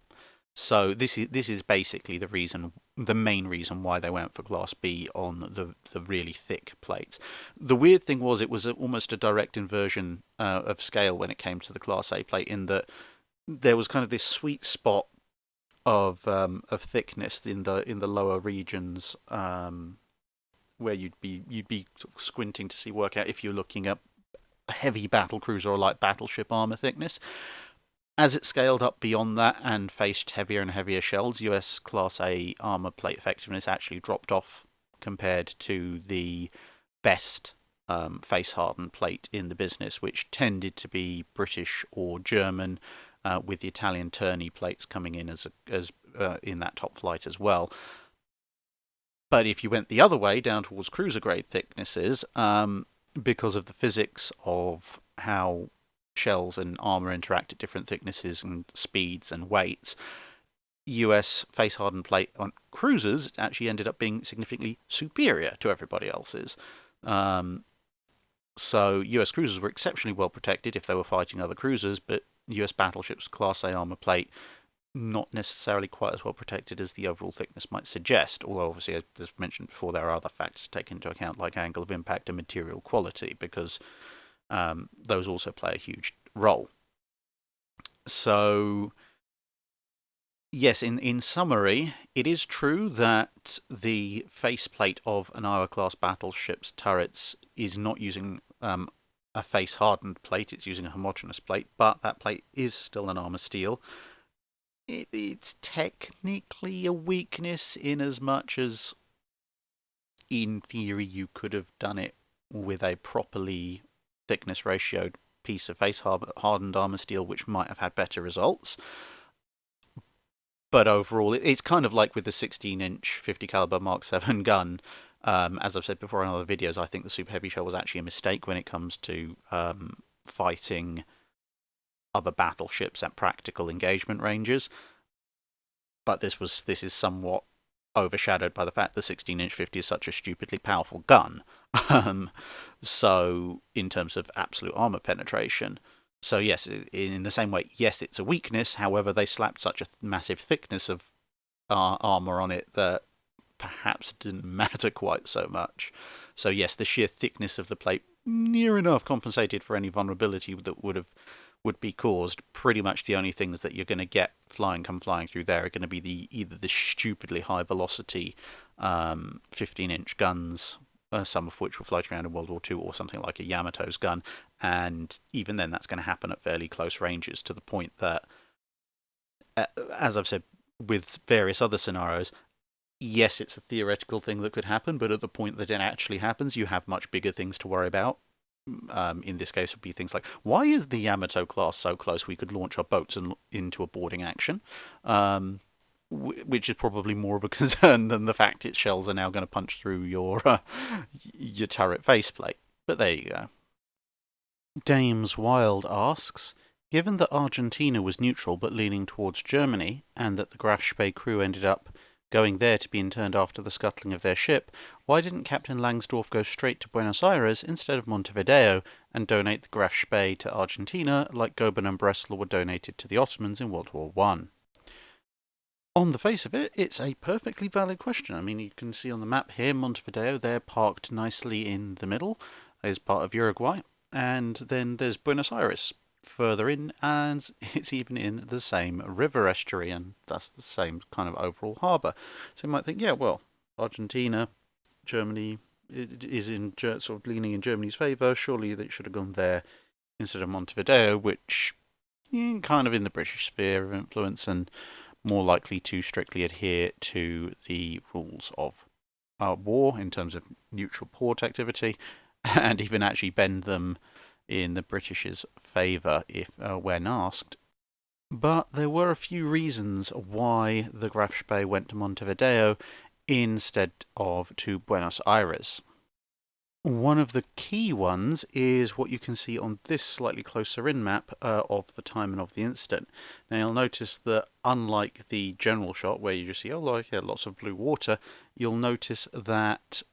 So this is basically the main reason why they went for Class B on the really thick plates. The weird thing was it was almost a direct inversion of scale when it came to the Class A plate, in that there was kind of this sweet spot of thickness in the lower regions, where you'd be sort of squinting to work out if you're looking at heavy battle cruiser or light battleship armor thickness. As it scaled up beyond that and faced heavier and heavier shells, US Class A armor plate effectiveness actually dropped off compared to the best face hardened plate in the business, which tended to be British or German, with the Italian tourney plates coming in as in that top flight as well. But if you went the other way, down towards cruiser grade thicknesses, because of the physics of how shells and armor interact at different thicknesses and speeds and weights, US face hardened plate on cruisers actually ended up being significantly superior to everybody else's. So US cruisers were exceptionally well protected if they were fighting other cruisers, but US battleships Class A armor plate not necessarily quite as well protected as the overall thickness might suggest, although obviously, as mentioned before, there are other factors to take into account, like angle of impact and material quality, because those also play a huge role. So yes, in summary, it is true that the faceplate of an Iowa class battleship's turrets is not using a face hardened plate, it's using a homogeneous plate, but that plate is still an armor steel. It's technically a weakness in as much as, in theory, you could have done it with a properly thickness ratioed piece of face hardened armor steel, which might have had better results. But overall, it's kind of like with the 16-inch 50 caliber Mark 7 gun. As I've said before in other videos, I think the super heavy shell was actually a mistake when it comes to fighting other battleships at practical engagement ranges. But this is somewhat overshadowed by the fact the 16-inch 50 is such a stupidly powerful gun. So in terms of absolute armor penetration. So yes, in the same way, yes, it's a weakness. However, they slapped such a massive thickness of armor on it that perhaps didn't matter quite so much. So yes, the sheer thickness of the plate near enough compensated for any vulnerability that would be caused. Pretty much the only things that you're going to get flying through there are going to be either the stupidly high velocity 15-inch guns, some of which were floating around in World War II, or something like a Yamato's gun. And even then, that's going to happen at fairly close ranges, to the point that, as I've said with various other scenarios, yes, it's a theoretical thing that could happen, but at the point that it actually happens, you have much bigger things to worry about. In this case, would be things like, why is the Yamato class so close we could launch our boats into a boarding action? which is probably more of a concern than the fact its shells are now going to punch through your turret faceplate. But there you go. Dames Wild asks, given that Argentina was neutral but leaning towards Germany, and that the Graf Spee crew ended up going there to be interned after the scuttling of their ship, why didn't Captain Langsdorff go straight to Buenos Aires instead of Montevideo and donate the Graf Spee to Argentina like Goeben and Breslau were donated to the Ottomans in World War I? On the face of it, it's a perfectly valid question. I mean, you can see on the map here, Montevideo, they're parked nicely in the middle as part of Uruguay. And then there's Buenos Aires further in, and it's even in the same river estuary, and thus the same kind of overall harbour. So you might think, yeah, well, Argentina, Germany is in sort of leaning in Germany's favour. Surely they should have gone there instead of Montevideo, which kind of in the British sphere of influence and more likely to strictly adhere to the rules of war in terms of neutral port activity, and even actually bend them in the British's favour if when asked. But there were a few reasons why the Graf Spee went to Montevideo instead of to Buenos Aires. One of the key ones is what you can see on this slightly closer in map of the time and of the incident. Now you'll notice that unlike the general shot where you just see, oh, yeah, lots of blue water, you'll notice that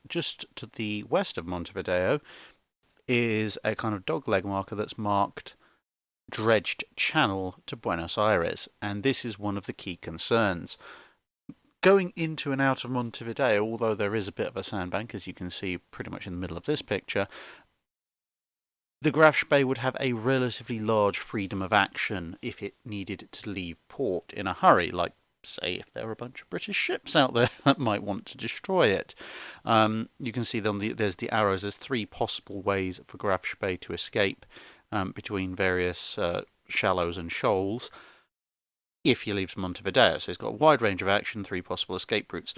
just to the west of Montevideo is a kind of dogleg marker that's marked dredged channel to Buenos Aires, and this is one of the key concerns. Going into and out of Montevideo, although there is a bit of a sandbank, as you can see pretty much in the middle of this picture, the Graf Spee would have a relatively large freedom of action if it needed to leave port in a hurry, like, say, if there were a bunch of British ships out there that might want to destroy it. You can see there's the arrows. There's three possible ways for Graf Spee to escape between various shallows and shoals if he leaves Montevideo. So he's got a wide range of action, three possible escape routes.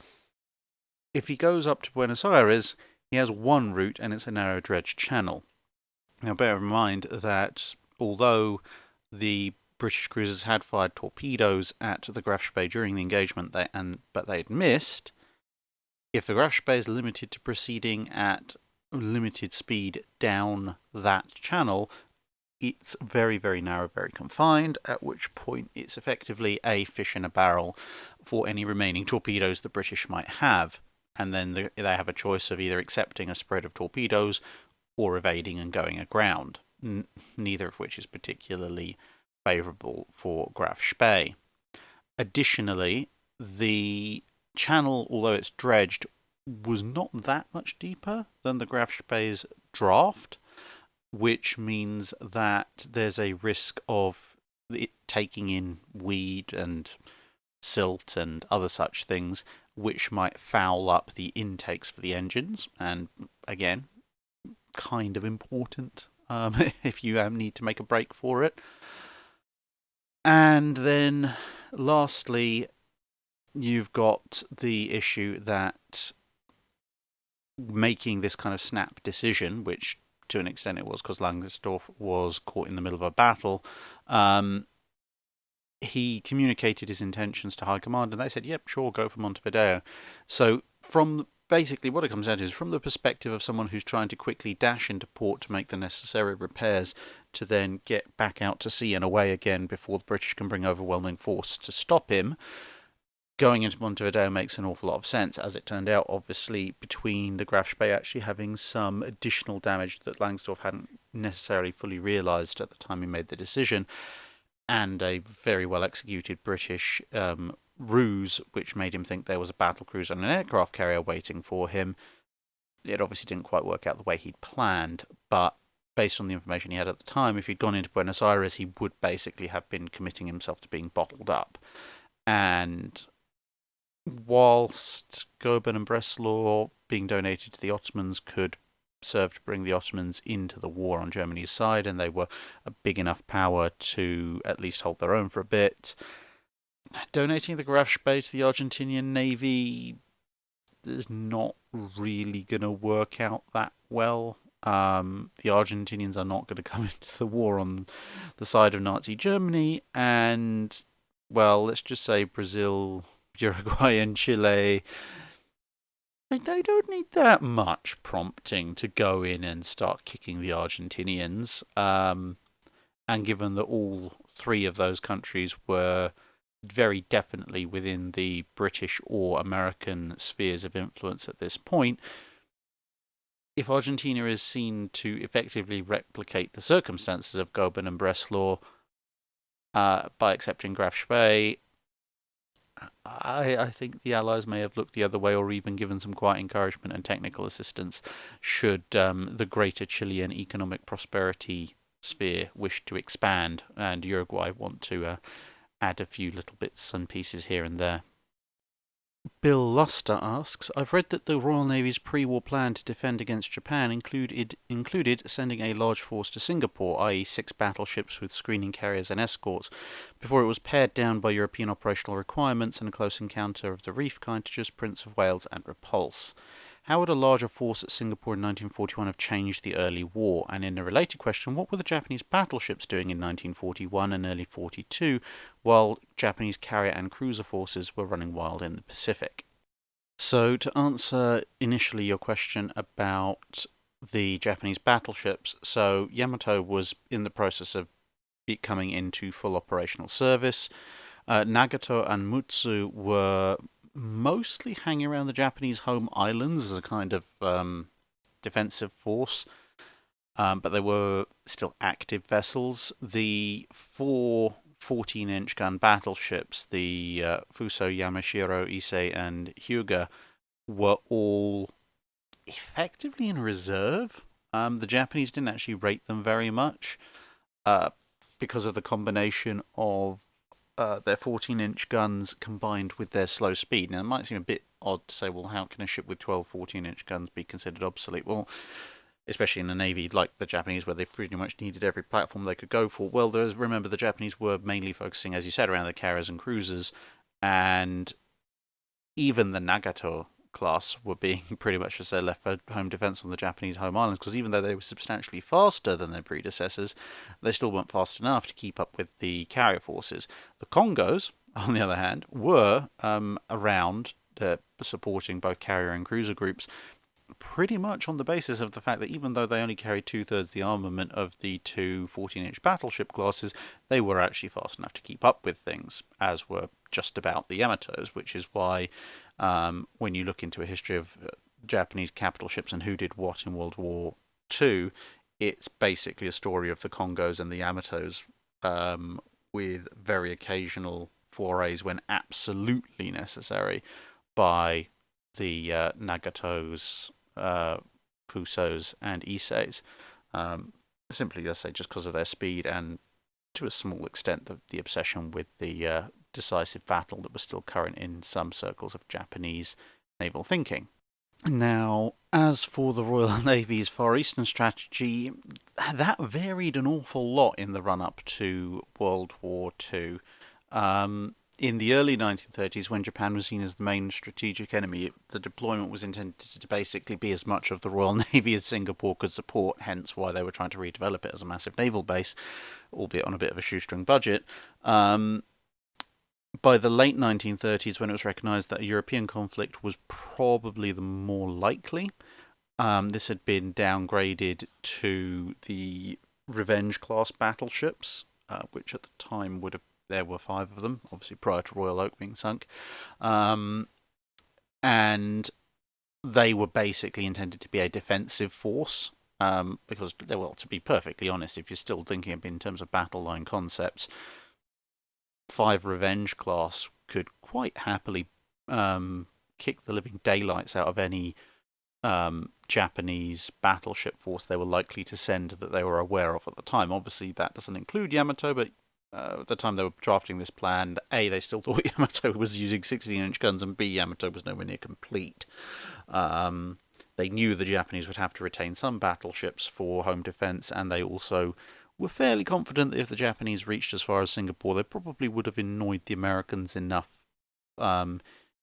If he goes up to Buenos Aires, he has one route, and it's a narrow dredged channel. Now bear in mind that although the British cruisers had fired torpedoes at the Graf Spee during the engagement, but they had missed, if the Graf Spee is limited to proceeding at limited speed down that channel, it's very, very narrow, very confined, at which point it's effectively a fish in a barrel for any remaining torpedoes the British might have. And then they have a choice of either accepting a spread of torpedoes or evading and going aground, neither of which is particularly favourable for Graf Spee. Additionally, the channel, although it's dredged, was not that much deeper than the Graf Spee's draft, which means that there's a risk of it taking in weed and silt and other such things, which might foul up the intakes for the engines. And again, kind of important if you need to make a break for it. And then lastly, you've got the issue that making this kind of snap decision, which to an extent it was because Langsdorff was caught in the middle of a battle, he communicated his intentions to High Command, and they said, yep, sure, go for Montevideo. So from basically what it comes down to is from the perspective of someone who's trying to quickly dash into port to make the necessary repairs to then get back out to sea and away again before the British can bring overwhelming force to stop him, going into Montevideo makes an awful lot of sense. As it turned out, obviously, between the Graf Spee actually having some additional damage that Langsdorff hadn't necessarily fully realised at the time he made the decision, and a very well executed British ruse, which made him think there was a battle cruiser and an aircraft carrier waiting for him. It obviously didn't quite work out the way he'd planned, but based on the information he had at the time, if he'd gone into Buenos Aires, he would basically have been committing himself to being bottled up. And whilst Goeben and Breslau being donated to the Ottomans could serve to bring the Ottomans into the war on Germany's side, and they were a big enough power to at least hold their own for a bit, donating the Graf Spee to the Argentinian Navy is not really going to work out that well. The Argentinians are not going to come into the war on the side of Nazi Germany, and well, let's just say Brazil, Uruguay, and Chile, they don't need that much prompting to go in and start kicking the Argentinians. And given that all three of those countries were very definitely within the British or American spheres of influence at this point, if Argentina is seen to effectively replicate the circumstances of Goeben and Breslau by accepting Graf Spee, I think the Allies may have looked the other way or even given some quiet encouragement and technical assistance should the greater Chilean economic prosperity sphere wish to expand and Uruguay want to add a few little bits and pieces here and there. Bill Luster asks, I've read that the Royal Navy's pre-war plan to defend against Japan included sending a large force to Singapore, i.e. 6 battleships with screening carriers and escorts, before it was pared down by European operational requirements and a close encounter of the Reef kind to just Prince of Wales and repulse. How would a larger force at Singapore in 1941 have changed the early war? And in a related question, what were the Japanese battleships doing in 1941 and early 42, while Japanese carrier and cruiser forces were running wild in the Pacific? So, to answer initially your question about the Japanese battleships, so Yamato was in the process of coming into full operational service. Nagato and Mutsu were mostly hanging around the Japanese home islands as a kind of defensive force, but they were still active vessels. The 4 14-inch gun battleships, the Fuso, Yamashiro, Issei, and Hyuga, were all effectively in reserve. The Japanese didn't actually rate them very much because of the combination of their 14-inch guns combined with their slow speed. Now, it might seem a bit odd to say, well, how can a ship with 12 14-inch guns be considered obsolete? Well, especially in a navy like the Japanese, where they pretty much needed every platform they could go for. Well, remember, the Japanese were mainly focusing, as you said, around the carriers and cruisers, and even the Nagato class were being pretty much as their left for home defense on the Japanese home islands, because even though they were substantially faster than their predecessors, they still weren't fast enough to keep up with the carrier forces. The Congos, on the other hand, were around supporting both carrier and cruiser groups, pretty much on the basis of the fact that even though they only carried 2/3 the armament of the two 14-inch battleship classes, they were actually fast enough to keep up with things, as were just about the Yamatos, which is why when you look into a history of Japanese capital ships and who did what in World War II, it's basically a story of the Congos and the Yamatos, with very occasional forays when absolutely necessary by the Nagatos, Fusos, and Isseis. Simply, let's say, just because of their speed and to a small extent the obsession with the decisive battle that was still current in some circles of Japanese naval thinking. Now, as for the Royal Navy's Far Eastern strategy, that varied an awful lot in the run-up to World War II. In the early 1930s, when Japan was seen as the main strategic enemy, the deployment was intended to basically be as much of the Royal Navy as Singapore could support, hence why they were trying to redevelop it as a massive naval base, albeit on a bit of a shoestring budget. By the late 1930s, when it was recognised that a European conflict was probably the more likely, this had been downgraded to the Revenge class battleships, which at the time there were 5 of them, obviously prior to Royal Oak being sunk, and they were basically intended to be a defensive force, because, well, to be perfectly honest, if you're still thinking of in terms of battle line concepts, 5 Revenge class could quite happily kick the living daylights out of any Japanese battleship force they were likely to send that they were aware of at the time. Obviously, that doesn't include Yamato, but at the time they were drafting this plan, A, they still thought Yamato was using 16-inch guns, and B, Yamato was nowhere near complete. They knew the Japanese would have to retain some battleships for home defense, and they also were fairly confident that if the Japanese reached as far as Singapore, they probably would have annoyed the Americans enough,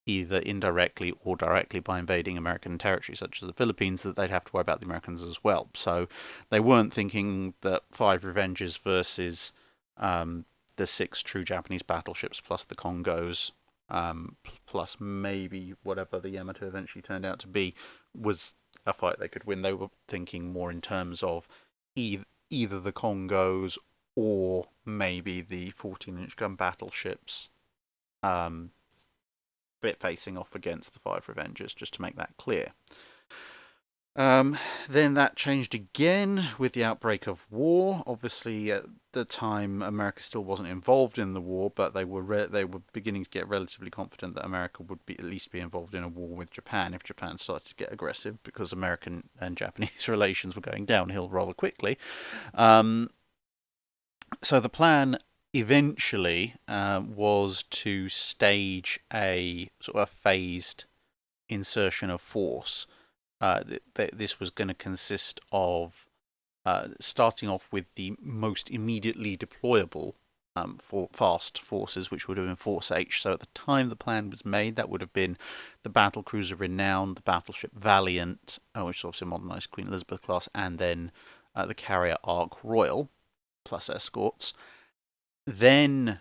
either indirectly or directly by invading American territory, such as the Philippines, that they'd have to worry about the Americans as well. So they weren't thinking that 5 Revenges versus the 6 true Japanese battleships plus the Congos, plus maybe whatever the Yamato eventually turned out to be, was a fight they could win. They were thinking more in terms of either the Congos or maybe the 14-inch gun battleships, bit facing off against the 5 Revengers, just to make that clear. Then that changed again with the outbreak of war. Obviously, at the time, America still wasn't involved in the war, but they were beginning to get relatively confident that America would at least be involved in a war with Japan if Japan started to get aggressive, because American and Japanese relations were going downhill rather quickly. So the plan eventually was to stage a sort of phased insertion of force. This was going to consist of starting off with the most immediately deployable fast forces, which would have been Force H. So at the time the plan was made, that would have been the battlecruiser Renown, the battleship Valiant, which is obviously a modernised Queen Elizabeth class, and then the carrier Ark Royal, plus escorts. Then,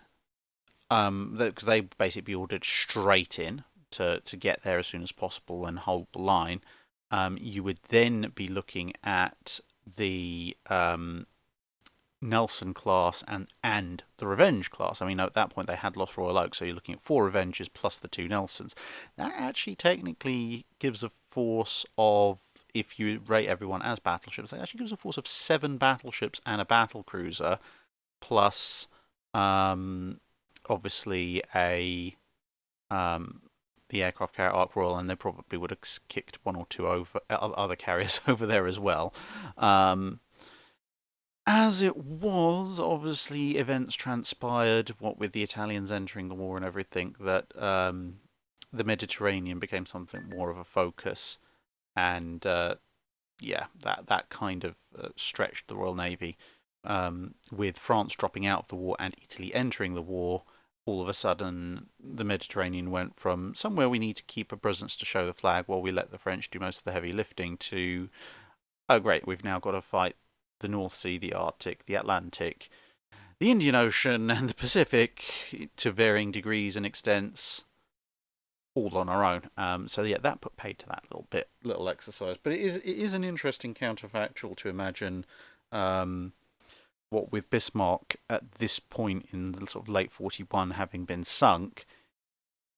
because they basically be ordered straight in to get there as soon as possible and hold the line, you would then be looking at the Nelson class and the Revenge class. I mean, at that point they had lost Royal Oak, so you're looking at 4 Revengers plus the 2 Nelsons. That actually technically gives a force of, if you rate everyone as battleships, that actually gives a force of 7 battleships and a battlecruiser, plus obviously the aircraft carrier Ark Royal, and they probably would have kicked 1 or 2 other carriers over there as well. As it was, obviously events transpired, what with the Italians entering the war and everything, that the Mediterranean became something more of a focus, and yeah, that kind of stretched the Royal Navy. With France dropping out of the war and Italy entering the war, all of a sudden the Mediterranean went from somewhere we need to keep a presence to show the flag while we let the French do most of the heavy lifting, to, oh great, we've now got to fight the North Sea, the Arctic, the Atlantic, the Indian Ocean, and the Pacific to varying degrees and extents, all on our own. So yeah, that put paid to that little exercise. But it is an interesting counterfactual to imagine what with Bismarck at this point in the sort of late 41 having been sunk,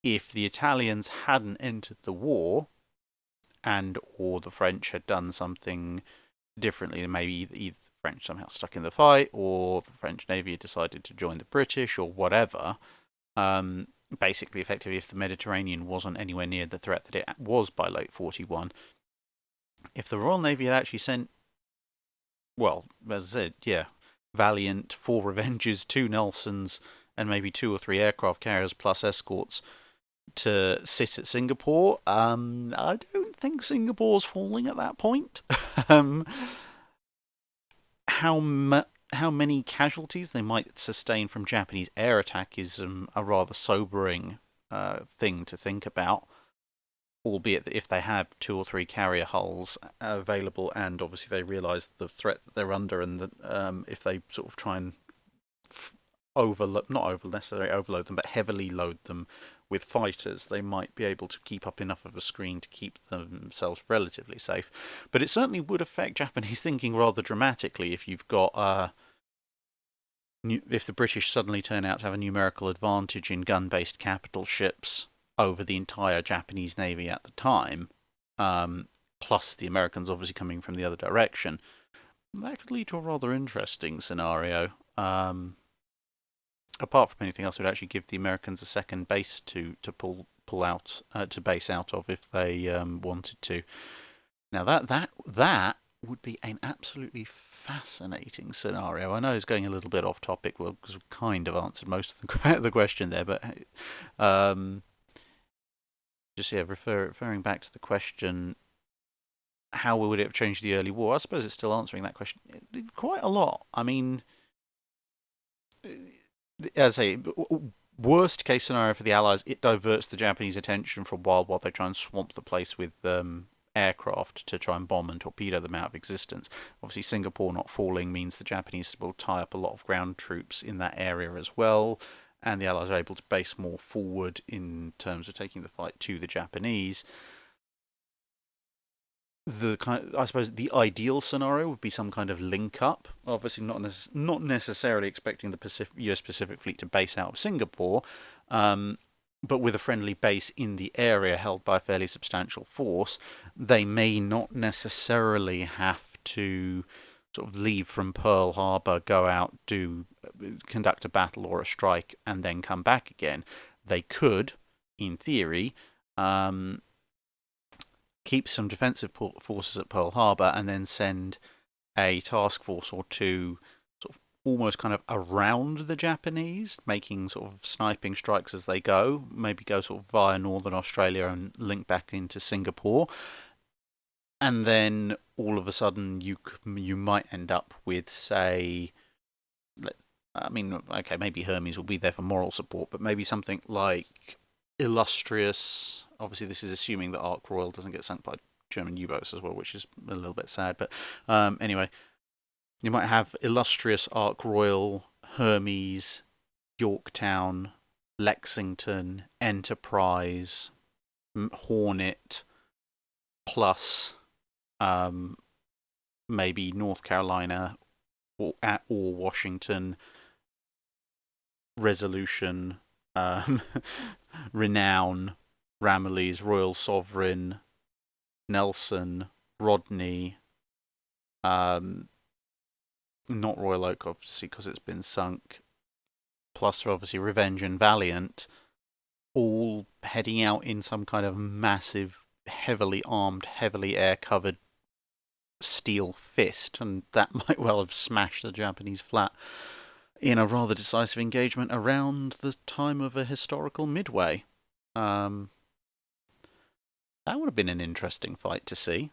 if the Italians hadn't entered the war, and or the French had done something differently, maybe either the French somehow stuck in the fight, or the French Navy had decided to join the British, or whatever. Basically, effectively, if the Mediterranean wasn't anywhere near the threat that it was by late 41, if the Royal Navy had actually sent, well, as I said, yeah, Valiant, 4 Revengers, 2 Nelsons, and maybe 2 or 3 aircraft carriers plus escorts to sit at Singapore, I don't think Singapore's falling at that point. How many casualties they might sustain from Japanese air attack is a rather sobering thing to think about, albeit that if they have 2 or 3 carrier hulls available, and obviously they realise the threat that they're under, and that if they sort of try and not necessarily overload them, but heavily load them with fighters, they might be able to keep up enough of a screen to keep themselves relatively safe. But it certainly would affect Japanese thinking rather dramatically if you've got if the British suddenly turn out to have a numerical advantage in gun-based capital ships over the entire Japanese Navy at the time, plus the Americans obviously coming from the other direction. That could lead to a rather interesting scenario. Apart from anything else, it would actually give the Americans a second base to pull out to base out of if they wanted to. Now that would be an absolutely fascinating scenario. I know it's going a little bit off topic, well, because we've kind of answered most of the question there, but just referring back to the question, how would it have changed the early war? I suppose it's still answering that question quite a lot. I mean, as a worst case scenario for the Allies, it diverts the Japanese attention for a while they try and swamp the place with aircraft to try and bomb and torpedo them out of existence. Obviously, Singapore not falling means the Japanese will tie up a lot of ground troops in that area as well, and the Allies are able to base more forward in terms of taking the fight to the Japanese. I suppose the ideal scenario would be some kind of link up. Obviously, not necessarily expecting the US Pacific Fleet to base out of Singapore, but with a friendly base in the area held by a fairly substantial force. They may not necessarily have to sort of leave from Pearl Harbor, go out, conduct a battle or a strike, and then come back again. They could, in theory, keep some defensive forces at Pearl Harbor and then send a task force or two sort of almost kind of around the Japanese, making sort of sniping strikes as they go, maybe go sort of via Northern Australia and link back into Singapore. And then all of a sudden you might end up with, say, okay, maybe Hermes will be there for moral support, but maybe something like Illustrious. Obviously, this is assuming that Ark Royal doesn't get sunk by German U-boats as well, which is a little bit sad. But anyway, you might have Illustrious, Ark Royal, Hermes, Yorktown, Lexington, Enterprise, Hornet, plus maybe North Carolina or Washington, Resolution, Renown, Ramillies, Royal Sovereign, Nelson, Rodney, not Royal Oak, obviously, because it's been sunk, plus obviously Revenge and Valiant, all heading out in some kind of massive, heavily armed, heavily air-covered steel fist, and that might well have smashed the Japanese flat in a rather decisive engagement around the time of a historical Midway. That would have been an interesting fight to see,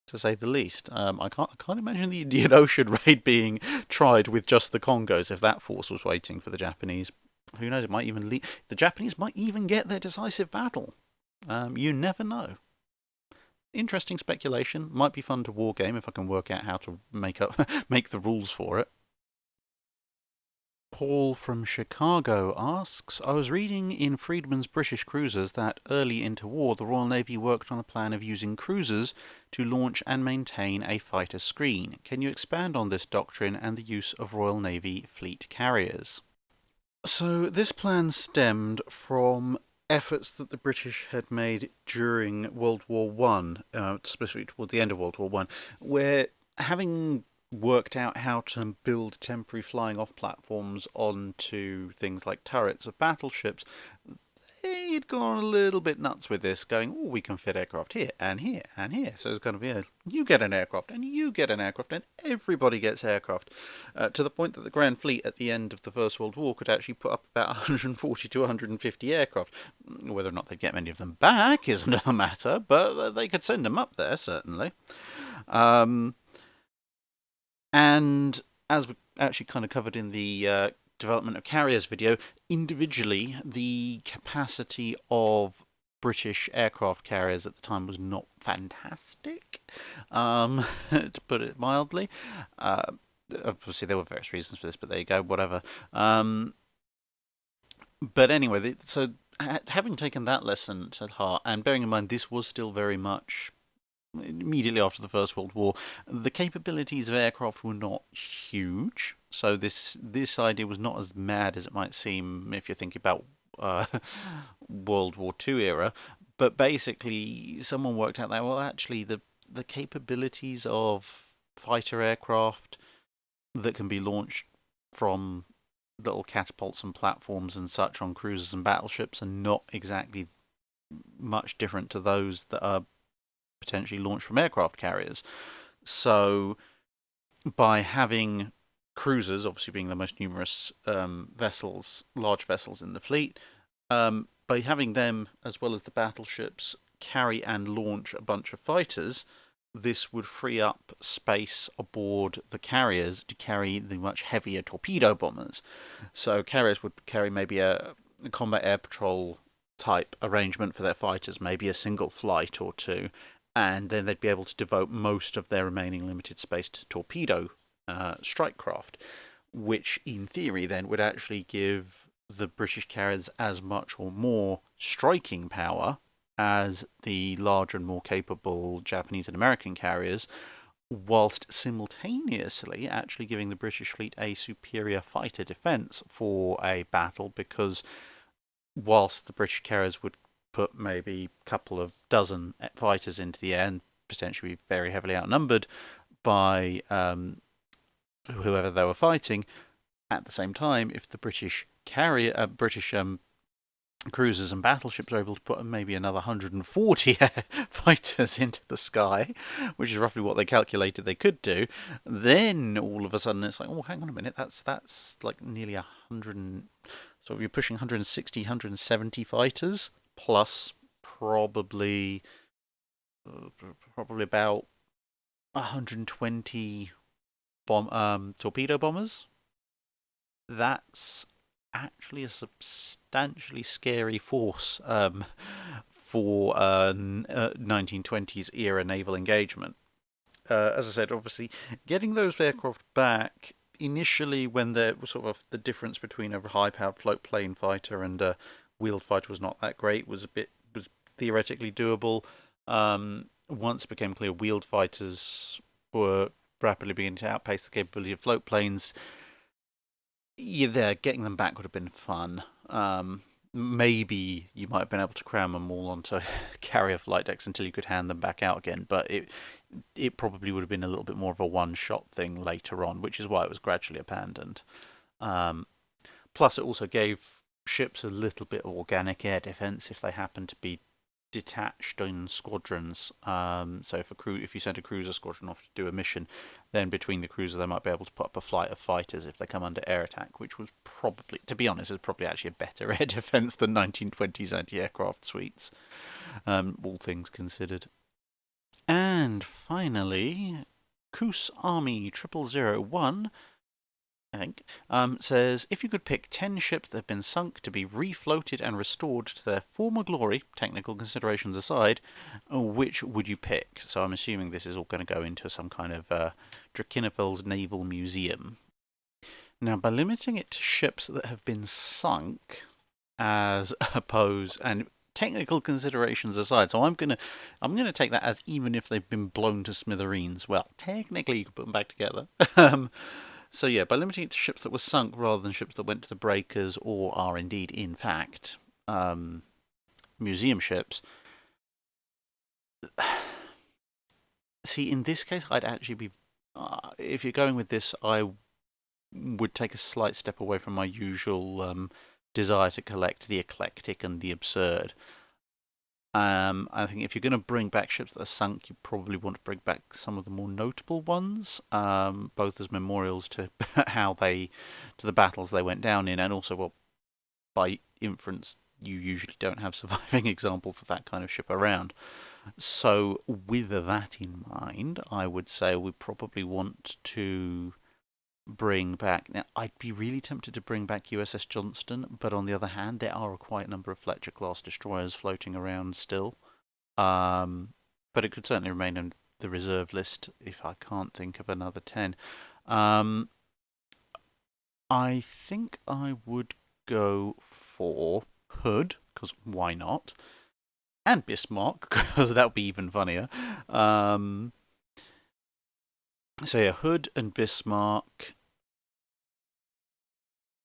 to say the least. I can't imagine the Indian Ocean raid being tried with just the Congos if that force was waiting for the Japanese. Who knows? It might even the Japanese might even get their decisive battle. You never know. Interesting speculation. Might be fun to wargame if I can work out how to make the rules for it. Paul from Chicago asks, I was reading in Friedman's British Cruisers that early into war the Royal Navy worked on a plan of using cruisers to launch and maintain a fighter screen. Can you expand on this doctrine and the use of Royal Navy fleet carriers? So this plan stemmed from efforts that the British had made during World War One, specifically toward the end of World War One, where having worked out how to build temporary flying off platforms onto things like turrets of battleships, they'd gone a little bit nuts with this, going, oh, we can fit aircraft here and here and here. So it's kind of, you get an aircraft and you get an aircraft and everybody gets aircraft, to the point that the Grand Fleet at the end of the First World War could actually put up about 140 to 150 aircraft. Whether or not they'd get many of them back is another matter, but they could send them up there, certainly. And as we actually kind of covered in the development of carriers video, individually, the capacity of British aircraft carriers at the time was not fantastic, to put it mildly. Obviously, there were various reasons for this, but there you go, whatever. But anyway, so having taken that lesson to heart, and bearing in mind this was still very much immediately after the First World War, the capabilities of aircraft were not huge. So this idea was not as mad as it might seem if you're thinking about World War II era. But basically, someone worked out that, well, actually, the capabilities of fighter aircraft that can be launched from little catapults and platforms and such on cruisers and battleships are not exactly much different to those that are potentially launched from aircraft carriers. So by having cruisers, obviously being the most numerous large vessels in the fleet, by having them as well as the battleships carry and launch a bunch of fighters, this would free up space aboard the carriers to carry the much heavier torpedo bombers. So carriers would carry maybe a combat air patrol type arrangement for their fighters, maybe a single flight or two, and then they'd be able to devote most of their remaining limited space to torpedo strike craft, which in theory then would actually give the British carriers as much or more striking power as the larger and more capable Japanese and American carriers, whilst simultaneously actually giving the British fleet a superior fighter defence for a battle, because whilst the British carriers would put maybe a couple of dozen fighters into the air and potentially be very heavily outnumbered by whoever they were fighting, at the same time, if the British cruisers and battleships are able to put maybe another 140 fighters into the sky, which is roughly what they calculated they could do, then all of a sudden it's like, oh, hang on a minute, that's like nearly 100. So if you're pushing 160, 170 fighters plus probably about 120 torpedo bombers. That's actually a substantially scary force for 1920s era naval engagement. As I said, obviously, getting those aircraft back initially, when the sort of the difference between a high-powered float plane fighter and a wheeled fighter was not that great, was theoretically doable. Once it became clear wheeled fighters were rapidly beginning to outpace the capability of float planes, getting them back would have been fun. Maybe you might have been able to cram them all onto carrier flight decks until you could hand them back out again, but it probably would have been a little bit more of a one-shot thing later on, which is why it was gradually abandoned. Plus, it also gave ships a little bit of organic air defense if they happened to be detached in squadrons. So if you sent a cruiser squadron off to do a mission, then between the cruiser they might be able to put up a flight of fighters if they come under air attack, which was probably, to be honest, is probably actually a better air defense than 1920s anti-aircraft suites, all things considered. And finally, Koos Army 0001, I think, says, if you could pick 10 ships that have been sunk to be refloated and restored to their former glory, technical considerations aside, which would you pick? So I'm assuming this is all going to go into some kind of Drachinifel's naval museum. Now, by limiting it to ships that have been sunk, as opposed, and technical considerations aside, so I'm gonna take that as even if they've been blown to smithereens. Well, technically you could put them back together. So yeah, by limiting it to ships that were sunk rather than ships that went to the breakers or are indeed, in fact, museum ships. See, in this case, I'd actually be, if you're going with this, I would take a slight step away from my usual desire to collect the eclectic and the absurd. I think if you're going to bring back ships that are sunk, you probably want to bring back some of the more notable ones, both as memorials to to the battles they went down in, and also, well, by inference, you usually don't have surviving examples of that kind of ship around. So, with that in mind, I would say we probably want to bring back. Now, I'd be really tempted to bring back USS Johnston, but on the other hand, there are quite a number of Fletcher-class destroyers floating around still. But it could certainly remain in the reserve list if I can't think of another 10. I think I would go for Hood, because why not? And Bismarck, because that would be even funnier. So yeah, Hood and Bismarck.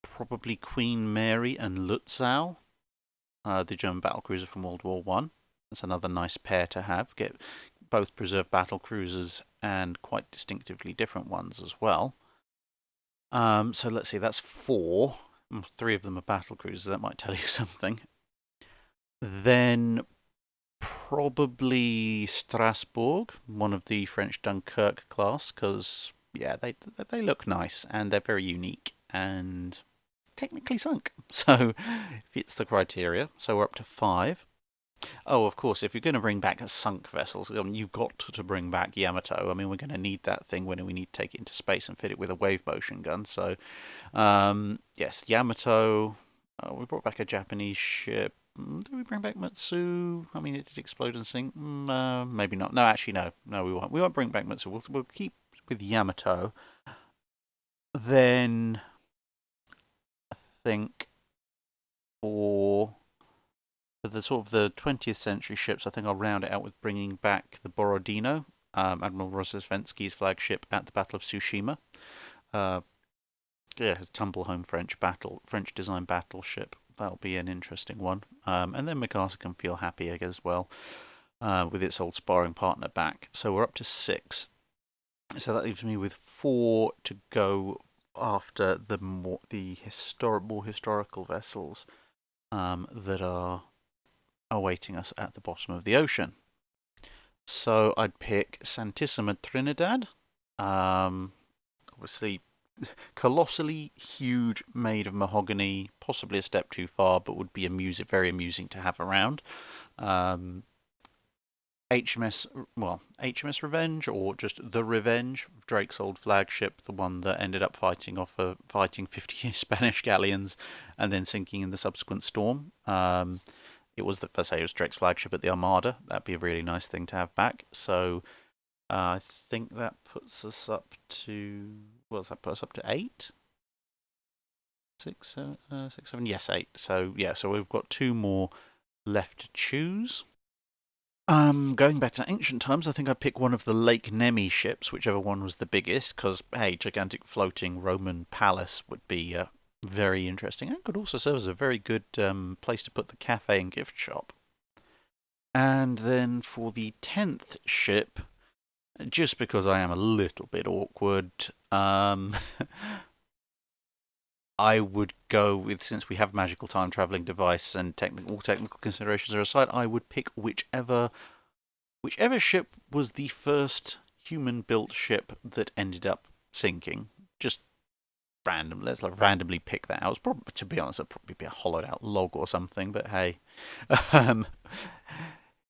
Probably Queen Mary and Lutzow, the German battlecruiser from World War One. That's another nice pair to have. Get both preserved battle cruisers and quite distinctively different ones as well. So let's see, that's 4. 3 of them are battle cruisers. That might tell you something. Then probably Strasbourg, one of the French Dunkirk class, because yeah, they look nice and they're very unique and technically sunk, so fits the criteria. So we're up to 5. Oh, of course, if you're going to bring back sunk vessels, you've got to bring back Yamato. I mean, we're going to need that thing when we need to take it into space and fit it with a wave motion gun. So, yes, Yamato. We brought back a Japanese ship. Do we bring back Mutsu? I mean, it did explode and sink. Maybe not. No, actually, no. No, we won't. We won't bring back Mutsu. We'll keep with Yamato. Then, I think for the sort of the 20th century ships, I think I'll round it out with bringing back the Borodino, Admiral Rozhesvensky's flagship at the Battle of Tsushima. Yeah, his tumble home French design battleship. That'll be an interesting one. And then MacArthur can feel happy as well with its old sparring partner back. So we're up to 6. So that leaves me with 4 to go after the more historical vessels that are awaiting us at the bottom of the ocean. So I'd pick Santissima Trinidad. Obviously, colossally huge, made of mahogany, possibly a step too far, but would be very amusing to have around. HMS Revenge, or just the Revenge, Drake's old flagship, the one that ended up fighting 50 Spanish galleons and then sinking in the subsequent storm. It was Drake's flagship at the Armada. That'd be a really nice thing to have back. So I think that puts us up to, does that put us up to 8? 6, 7, yes, 8. So yeah, so we've got 2 more left to choose. Going back to ancient times, I think I'd pick one of the Lake Nemi ships, whichever one was the biggest, because, hey, gigantic floating Roman palace would be very interesting, and could also serve as a very good place to put the cafe and gift shop. And then for the 10th ship, just because I am a little bit awkward, I would go with, since we have magical time traveling device and all technical considerations are aside, I would pick whichever ship was the first human-built ship that ended up sinking. Just random. Let's randomly pick that out. To be honest, it'll probably be a hollowed-out log or something. But hey,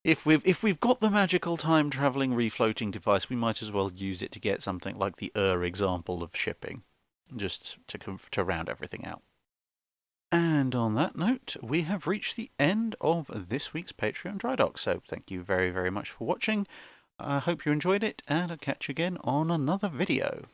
if we've got the magical time traveling refloating device, we might as well use it to get something like the example of shipping, just to round everything out. And on that note, we have reached the end of this week's Patreon Drydock. So thank you very, very much for watching. I hope you enjoyed it, and I'll catch you again on another video.